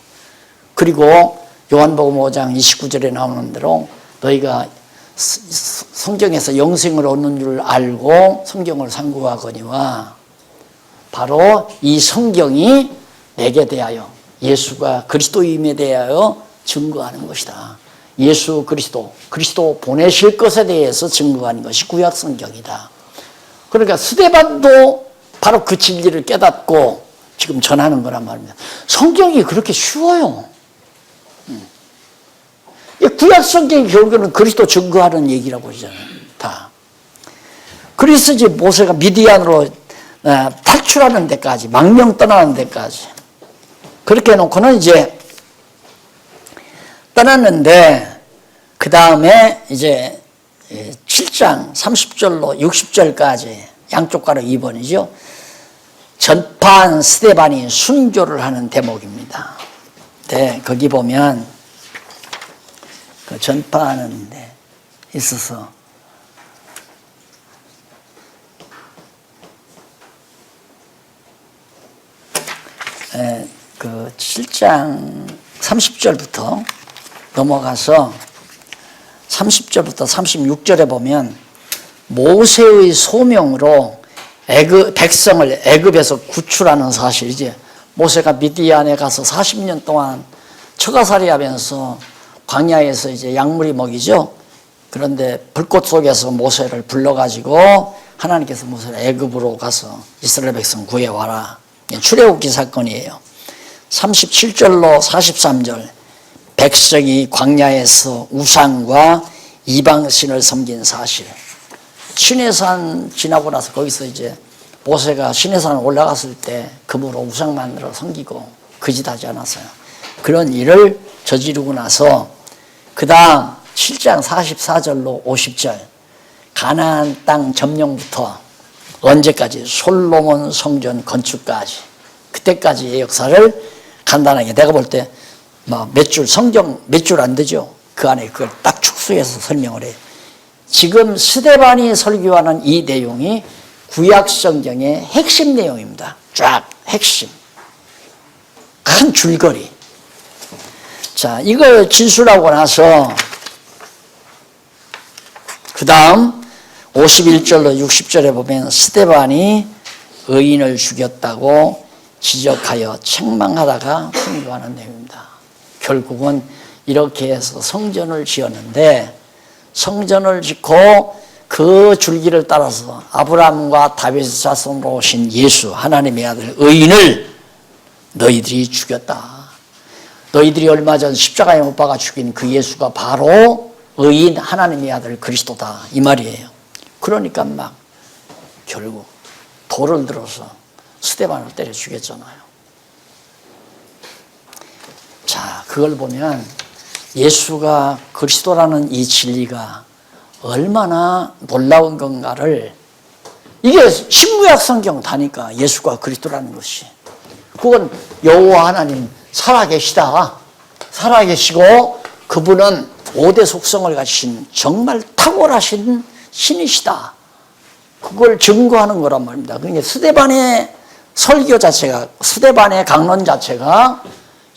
Speaker 1: 그리고 요한복음 5장 29절에 나오는 대로 너희가 성경에서 영생을 얻는 줄 알고 성경을 상고하거니와 바로 이 성경이 내게 대하여 예수가 그리스도임에 대하여 증거하는 것이다. 예수 그리스도 보내실 것에 대해서 증거하는 것이 구약성경이다. 그러니까 스데반도 바로 그 진리를 깨닫고 지금 전하는 거란 말입니다. 성경이 그렇게 쉬워요. 구약성경이 결국에는 그리스도 증거하는 얘기라고 하잖아요. 다. 그래서 이제 모세가 미디안으로 탈출하는 데까지, 망명 떠나는 데까지 그렇게 해놓고는 이제 떠났는데 그 다음에 이제 7장 30절로 60절까지 양쪽 가로 2번이죠. 전파한 스데반이 순교를 하는 대목입니다. 네, 거기 보면 그 전파하는 데 있어서 그 7장 30절부터 넘어가서 30절부터 36절에 보면 모세의 소명으로 백성을 애굽에서 구출하는 사실이지. 모세가 미디안에 가서 40년 동안 처가살이 하면서 광야에서 이제 약물이 먹이죠. 그런데 불꽃 속에서 모세를 불러가지고 하나님께서 모세를 애굽으로 가서 이스라엘 백성 구해와라. 출애굽기 사건이에요. 37절로 43절. 백성이 광야에서 우상과 이방신을 섬긴 사실. 시내산 지나고 나서 거기서 이제 모세가 시내산 올라갔을 때 금으로 우상 만들어 섬기고 거짓하지 않았어요. 그런 일을 저지르고 나서 그 다음 7장 44절로 50절 가나안 땅 점령부터 언제까지? 솔로몬 성전 건축까지 그때까지의 역사를 간단하게 내가 볼 때 몇 줄 성경 몇 줄 안 되죠. 그 안에 그걸 딱 축소해서 설명을 해요. 지금 스데반이 설교하는 이 내용이 구약 성경의 핵심 내용입니다. 쫙 핵심 큰 줄거리. 자, 이걸 진술하고 나서 그 다음 51절로 60절에 보면 스데반이 의인을 죽였다고 지적하여 책망하다가 순교하는 내용입니다. 결국은 이렇게 해서 성전을 지었는데 성전을 짓고 그 줄기를 따라서 아브라함과 다윗의 자손으로 오신 예수 하나님의 아들 의인을 너희들이 죽였다. 너희들이 얼마 전 십자가에 못 박아 죽인 그 예수가 바로 의인 하나님의 아들 그리스도다 이 말이에요. 그러니까 막 결국 돌을 들어서 스데반을 때려 죽였잖아요. 자, 그걸 보면 예수가 그리스도라는 이 진리가 얼마나 놀라운 건가를 이게 신구약 성경 다니까 예수가 그리스도라는 것이 그건 여호와 하나님 살아계시다. 살아계시고 그분은 5대 속성을 가지신 정말 탁월하신 신이시다. 그걸 증거하는 거란 말입니다. 그러니까 스데반의 설교 자체가 스데반의 강론 자체가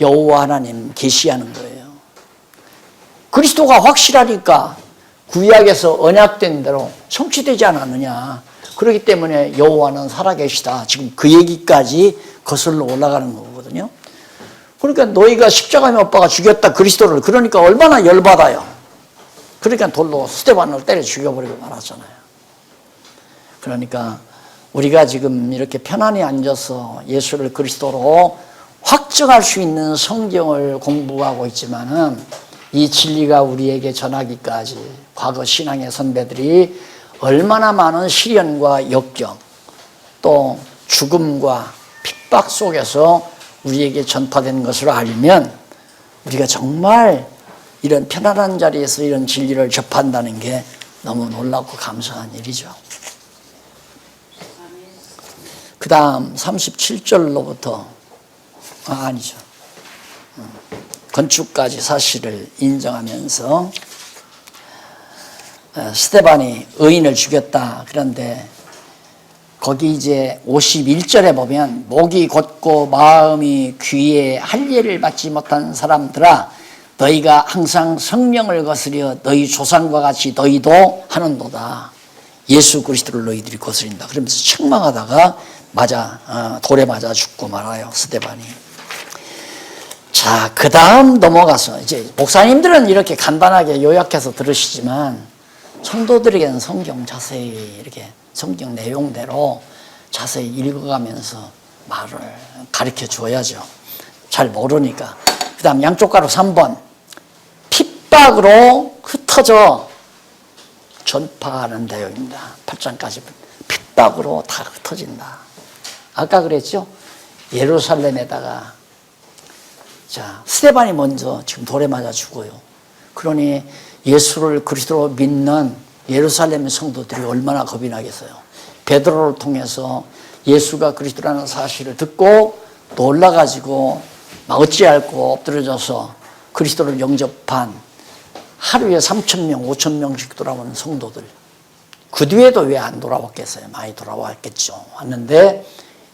Speaker 1: 여호와 하나님 계시하는 거예요. 그리스도가 확실하니까 구약에서 언약된 대로 성취되지 않았느냐. 그렇기 때문에 여호와는 살아계시다. 지금 그 얘기까지 거슬러 올라가는 거거든요. 그러니까 너희가 십자가에 못 박아 죽였다 그리스도를. 그러니까 얼마나 열받아요. 그러니까 돌로 스데반을 때려 죽여버리고 말았잖아요. 그러니까 우리가 지금 이렇게 편안히 앉아서 예수를 그리스도로 확증할 수 있는 성경을 공부하고 있지만은 이 진리가 우리에게 전하기까지 과거 신앙의 선배들이 얼마나 많은 시련과 역경 또 죽음과 핍박 속에서 우리에게 전파된 것을 알면 우리가 정말 이런 편안한 자리에서 이런 진리를 접한다는 게 너무 놀랍고 감사한 일이죠. 그 다음 37절로부터 아니죠. 건축까지 사실을 인정하면서 스데반이 의인을 죽였다. 그런데 거기 이제 51절에 보면 목이 곧고 마음이 귀에 할례를 받지 못한 사람들아 너희가 항상 성령을 거스려 너희 조상과 같이 너희도 하는도다. 예수 그리스도를 너희들이 거스린다. 그러면서 책망하다가 돌에 맞아 죽고 말아요. 스데반이. 자, 그 다음 넘어가서 이제 목사님들은 이렇게 간단하게 요약해서 들으시지만 성도들에게는 성경 자세히 이렇게 성경 내용대로 자세히 읽어가면서 말을 가르쳐 줘야죠. 잘 모르니까. 그 다음 양쪽 가로 3번. 핍박으로 흩어져 전파하는 내용입니다. 8장까지. 핍박으로 다 흩어진다. 아까 그랬죠? 예루살렘에다가 자, 스데반이 먼저 지금 돌에 맞아 죽어요. 그러니 예수를 그리스도로 믿는 예루살렘 성도들이 얼마나 겁이 나겠어요. 베드로를 통해서 예수가 그리스도라는 사실을 듣고 놀라가지고 막 어찌할꼬 엎드려져서 그리스도를 영접한 하루에 3,000명, 5,000명씩 돌아오는 성도들. 그 뒤에도 왜 안 돌아왔겠어요? 많이 돌아왔겠죠. 왔는데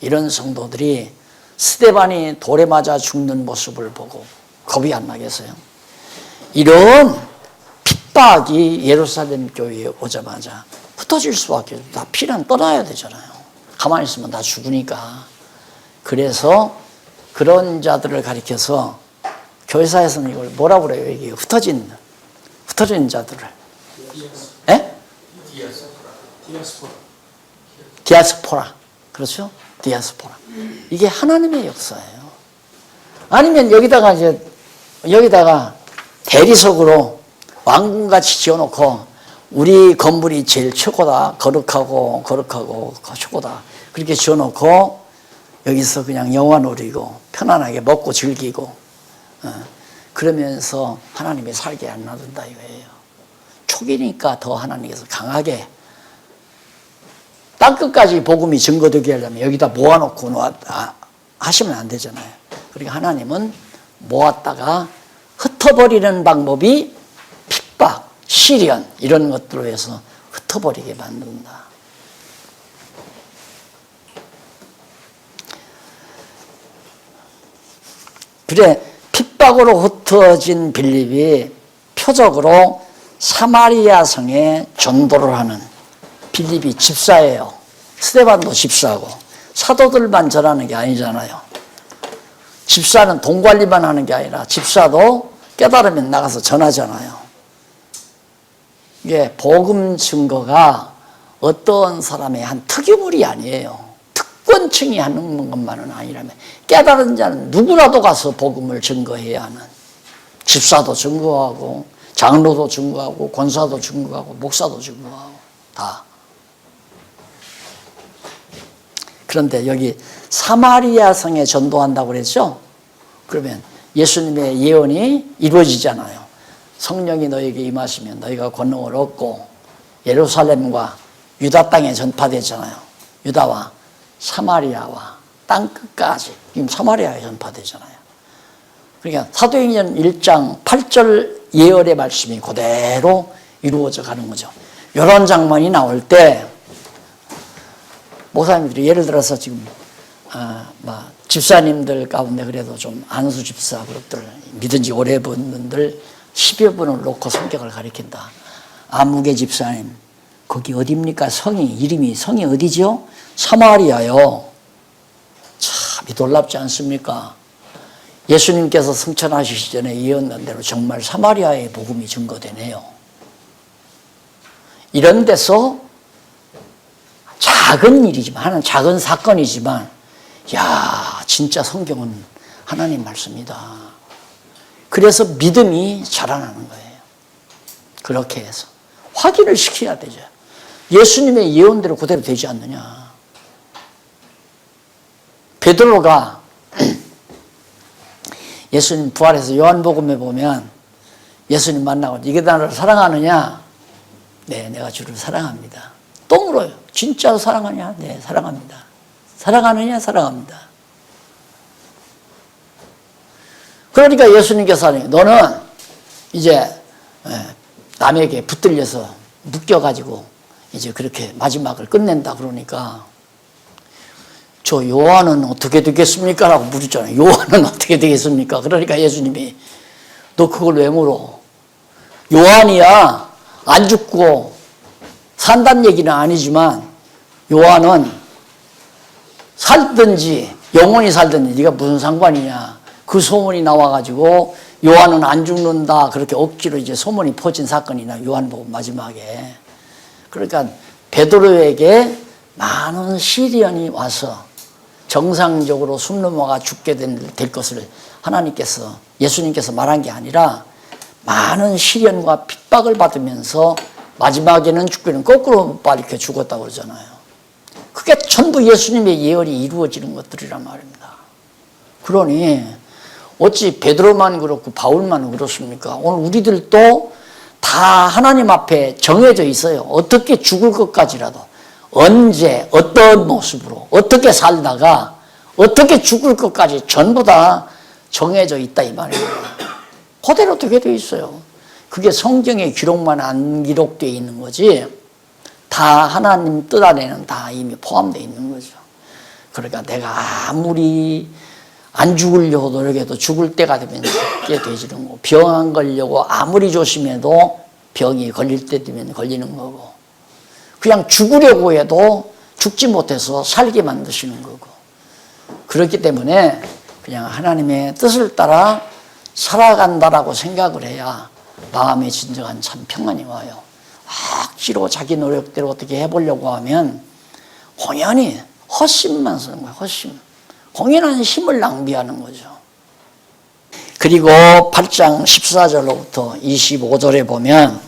Speaker 1: 이런 성도들이 스데반이 돌에 맞아 죽는 모습을 보고 겁이 안 나겠어요? 이런 핍박이 예루살렘 교회에 오자마자 흩어질 수밖에 없어요. 다 피난 떠나야 되잖아요. 가만히 있으면 다 죽으니까. 그래서 그런 자들을 가리켜서 교회사에서는 이걸 뭐라고 그래요? 이게 흩어진 자들을. 예? 디아스포라. 그렇죠? 디아스포라. 이게 하나님의 역사예요. 아니면 여기다가 대리석으로 왕궁같이 지어놓고 우리 건물이 제일 최고다. 거룩하고 최고다. 그렇게 지어놓고 여기서 그냥 영화 누리고 편안하게 먹고 즐기고 그러면서 하나님이 살게 안 놔둔다 이거예요. 초기니까 더 하나님께서 강하게 땅끝까지 복음이 증거되게 하려면 여기다 모아놓고 하시면 안 되잖아요. 그러니까 하나님은 모았다가 흩어버리는 방법이 핍박, 시련 이런 것들로 해서 흩어버리게 만든다. 그래 핍박으로 흩어진 빌립이 표적으로 사마리아 성에 전도를 하는 빌립이 집사예요. 스데반도 집사고 사도들만 전하는 게 아니잖아요. 집사는 돈 관리만 하는 게 아니라 집사도 깨달으면 나가서 전하잖아요. 이게 복음 증거가 어떤 사람의 한 특유물이 아니에요. 특권층이 하는 것만은 아니라면 깨달은 자는 누구라도 가서 복음을 증거해야 하는, 집사도 증거하고 장로도 증거하고 권사도 증거하고 목사도 증거하고 다. 그런데 여기 사마리아 성에 전도한다고 그랬죠? 그러면 예수님의 예언이 이루어지잖아요. 성령이 너에게 임하시면 너희가 권능을 얻고 예루살렘과 유다 땅에 전파되잖아요. 유다와 사마리아와 땅끝까지 지금 사마리아에 전파되잖아요. 그러니까 사도행전 1장 8절 예언의 말씀이 그대로 이루어져 가는 거죠. 이런 장면이 나올 때 목사님들이 예를 들어서 지금 집사님들 가운데 그래도 좀 안수 집사 그룹들 믿은 지 오래 본 분들 10여 분을 놓고 성격을 가리킨다. 아무개 집사님 거기 어디입니까? 성이 어디죠? 사마리아요. 참 놀랍지 않습니까? 예수님께서 승천하시기 전에 예언한 대로 정말 사마리아의 복음이 증거되네요. 이런 데서 작은 일이지만, 작은 사건이지만, 야, 진짜 성경은 하나님 말씀이다. 그래서 믿음이 자라나는 거예요. 그렇게 해서. 확인을 시켜야 되죠. 예수님의 예언대로 그대로 되지 않느냐. 베드로가 예수님 부활해서 요한복음에 보면 예수님 만나고 이게 나를 사랑하느냐? 네, 내가 주를 사랑합니다. 또 물어요. 진짜로 사랑하냐? 네, 사랑합니다. 사랑하느냐? 사랑합니다. 그러니까 예수님께서 너는 이제 남에게 붙들려서 묶여가지고 이제 그렇게 마지막을 끝낸다 그러니까 저 요한은 어떻게 되겠습니까? 라고 물었잖아요. 요한은 어떻게 되겠습니까? 그러니까 예수님이 너 그걸 왜 물어? 요한이야 안 죽고 산다는 얘기는 아니지만 요한은 살든지 영원히 살든지 네가 무슨 상관이냐. 그 소문이 나와가지고 요한은 안 죽는다 그렇게 억지로 이제 소문이 퍼진 사건이 나 요한복음 마지막에. 그러니까 베드로에게 많은 시련이 와서 정상적으로 숨 넘어가 죽게 될 것을 하나님께서 예수님께서 말한 게 아니라 많은 시련과 핍박을 받으면서 마지막에는 죽기는 거꾸로 이렇게 죽었다고 그러잖아요. 그게 전부 예수님의 예언이 이루어지는 것들이란 말입니다. 그러니 어찌 베드로만 그렇고 바울만 그렇습니까? 오늘 우리들도 다 하나님 앞에 정해져 있어요. 어떻게 죽을 것까지라도 언제 어떤 모습으로 어떻게 살다가 어떻게 죽을 것까지 전부 다 정해져 있다 이 말입니다. 그대로 되게 돼 있어요. 그게 성경의 기록만 안 기록되어 있는 거지 다 하나님 뜻 안에는 다 이미 포함되어 있는 거죠. 그러니까 내가 아무리 안 죽으려고 노력해도 죽을 때가 되면 죽게 되지는 거고 병 안 걸려고 아무리 조심해도 병이 걸릴 때 되면 걸리는 거고 그냥 죽으려고 해도 죽지 못해서 살게 만드시는 거고 그렇기 때문에 그냥 하나님의 뜻을 따라 살아간다라고 생각을 해야 마음에 진정한 참 평안이 와요. 억지로 자기 노력대로 어떻게 해보려고 하면 혼연히 헛심만 쓰는 거예요. 헛심. 공연한 힘을 낭비하는 거죠. 그리고 8장 14절로부터 25절에 보면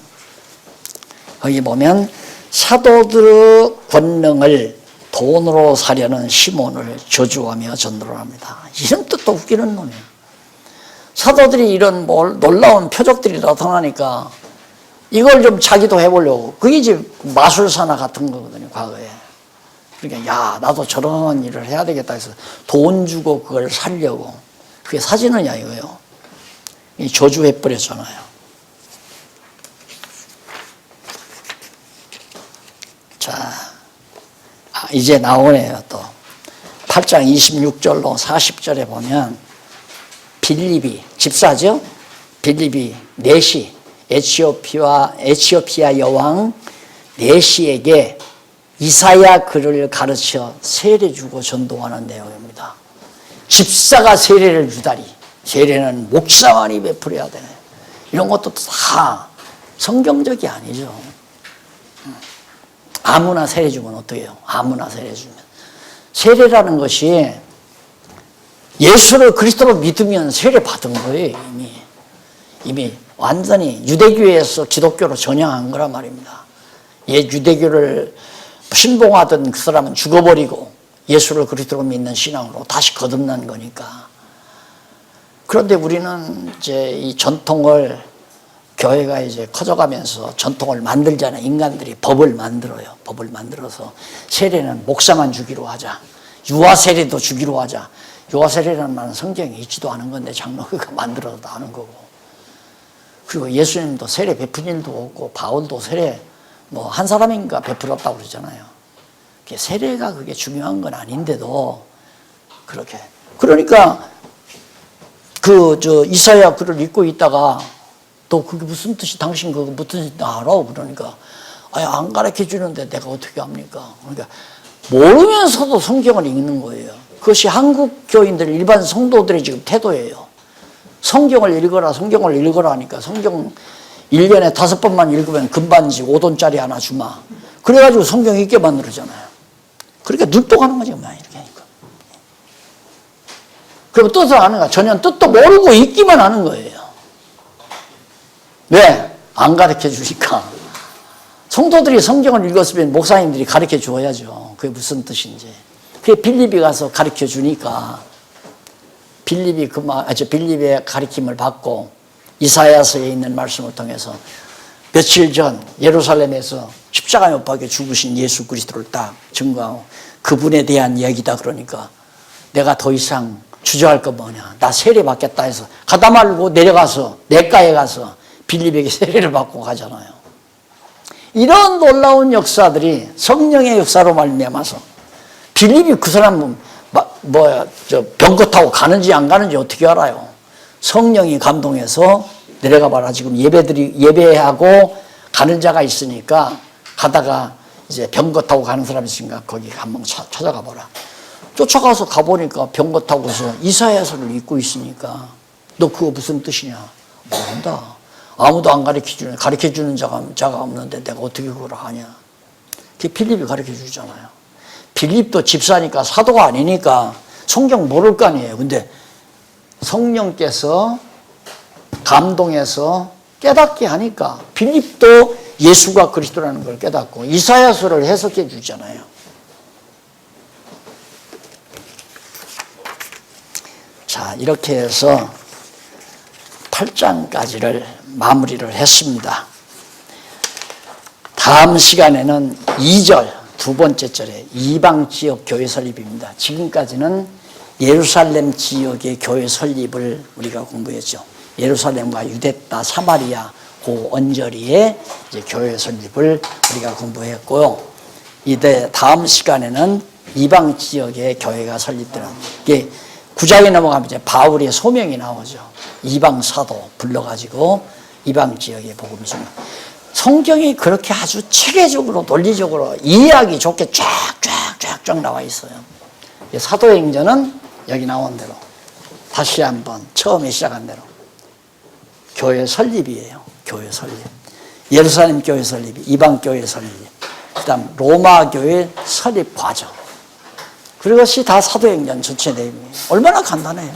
Speaker 1: 거기 보면 사도들의 권능을 돈으로 사려는 시몬을 저주하며 전도를 합니다. 이런 뜻도 웃기는 놈이에요. 사도들이 이런 놀라운 표적들이 나타나니까 이걸 좀 자기도 해보려고. 그게 이제 마술사나 같은 거거든요, 과거에. 그러니까 야, 나도 저런 일을 해야 되겠다 해서 돈 주고 그걸 살려고. 그게 사지느냐 이거예요. 저주해버렸잖아요. 자, 이제 나오네요. 또 8장 26절로 40절에 보면 빌립이 집사죠. 빌립이 네시 에티오피아 여왕 네시에게 이사야 글을 가르쳐 세례 주고 전도하는 내용입니다. 집사가 세례를 주다니. 세례는 목사만이 베풀어야 되네. 이런 것도 다 성경적이 아니죠. 아무나 세례 주면 어떻게 해요? 아무나 세례 주면. 세례라는 것이 예수를 그리스도로 믿으면 세례 받은 거예요. 이미 완전히 유대교에서 기독교로 전향한 거란 말입니다. 유대교를 신봉하던 그 사람은 죽어버리고 예수를 그리스도로 믿는 신앙으로 다시 거듭난 거니까. 그런데 우리는 이제 이 전통을 교회가 이제 커져가면서 전통을 만들잖아요. 인간들이 법을 만들어요. 법을 만들어서 세례는 목사만 주기로 하자. 유아 세례도 주기로 하자. 유아 세례라는 말은 성경에 있지도 않은 건데 장로교가 만들어서 하는 거고. 그리고 예수님도 세례 베푼 일도 없고 바울도 세례 한 사람인가 베풀었다고 그러잖아요. 세례가 그게 중요한 건 아닌데도 그렇게. 그러니까 이사야 글을 읽고 있다가 또 그게 무슨 뜻이 당신 그거 무슨 뜻인지 알아? 그러니까 안 가르쳐 주는데 내가 어떻게 합니까? 그러니까 모르면서도 성경을 읽는 거예요. 그것이 한국 교인들 일반 성도들의 지금 태도예요. 성경을 읽어라 하니까 성경 1년에 5번만 읽으면 금반지 5돈짜리 하나 주마. 그래가지고 성경 읽게 만들잖아요. 그러니까 눈독하는 거죠. 이렇게 하니까. 그럼 뜻을 아는 거야. 전혀 뜻도 모르고 읽기만 하는 거예요. 왜? 안 가르쳐 주니까. 성도들이 성경을 읽었으면 목사님들이 가르쳐 주어야죠. 그게 무슨 뜻인지. 그게 빌립이 가서 가르쳐 주니까 빌립의 가르침을 받고 이사야서에 있는 말씀을 통해서 며칠 전 예루살렘에서 십자가에 못 박혀 죽으신 예수 그리스도를 딱 증거하고 그분에 대한 이야기다 그러니까 내가 더 이상 주저할 거 뭐냐. 나 세례 받겠다 해서 가다 말고 내려가서 내과에 가서 빌립에게 세례를 받고 가잖아요. 이런 놀라운 역사들이 성령의 역사로 말미암아서 빌립이 그 사람 병거 타고 가는지 안 가는지 어떻게 알아요? 성령이 감동해서 내려가 봐라. 지금 예배하고 가는 자가 있으니까 가다가 이제 병거 타고 가는 사람이 있으니까 거기 한번 찾아가 보라. 쫓아가서 가보니까 병거 타고서 이사야서를 읽고 있으니까 너 그거 무슨 뜻이냐? 모른다. 아무도 안 가르쳐주는 자가 없는데 내가 어떻게 그걸 하냐. 그게 빌립이 가르쳐주잖아요. 빌립도 집사니까 사도가 아니니까 성경 모를 거 아니에요. 근데 성령께서 감동해서 깨닫게 하니까 빌립도 예수가 그리스도라는 걸 깨닫고 이사야서를 해석해 주잖아요. 자, 이렇게 해서 8장까지를 마무리를 했습니다. 다음 시간에는 2절, 두 번째 절에 이방 지역 교회 설립입니다. 지금까지는 예루살렘 지역의 교회 설립을 우리가 공부했죠. 예루살렘과 유대다, 사마리아, 그 언저리의 이제 교회 설립을 우리가 공부했고요. 이제 다음 시간에는 이방 지역의 교회가 설립되는 게 9장에 넘어가면 이제 바울의 소명이 나오죠. 이방 사도 불러가지고 이방 지역의 복음이 좀. 성경이 그렇게 아주 체계적으로 논리적으로 이해하기 좋게 쫙 나와 있어요. 사도행전은 여기 나온 대로 다시 한번 처음에 시작한 대로 교회 설립이에요. 교회 설립. 예루살렘 교회 설립, 이방 교회 설립, 그 다음 로마 교회 설립 과정. 그것이 다 사도행전 전체 내용이에요. 얼마나 간단해요.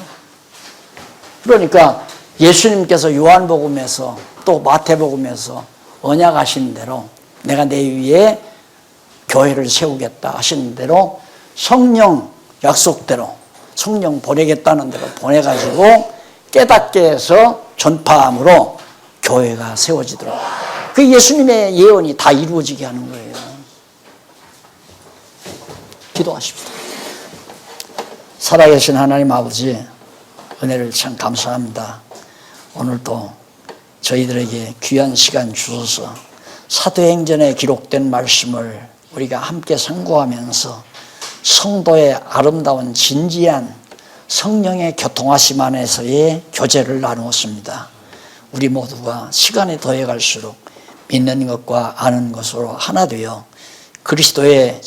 Speaker 1: 그러니까 예수님께서 요한복음에서 또 마태복음에서 언약하신 대로 내가 내 위에 교회를 세우겠다 하시는 대로 성령 약속대로 성령 보내겠다는 대로 보내가지고 깨닫게 해서 전파함으로 교회가 세워지도록 그 예수님의 예언이 다 이루어지게 하는 거예요. 기도하십시다. 살아계신 하나님 아버지 은혜를 참 감사합니다. 오늘도 저희들에게 귀한 시간 주셔서 사도행전에 기록된 말씀을 우리가 함께 상고하면서 성도의 아름다운 진지한 성령의 교통하심 안에서의 교제를 나누었습니다. 우리 모두가 시간이 더해갈수록 믿는 것과 아는 것으로 하나 되어 그리스도의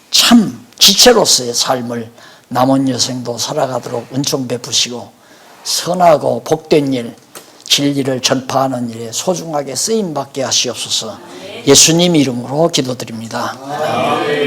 Speaker 1: 참 지체로서의 삶을 남은 여생도 살아가도록 은총 베푸시고 선하고 복된 일, 진리를 전파하는 일에 소중하게 쓰임받게 하시옵소서. 예수님 이름으로 기도드립니다.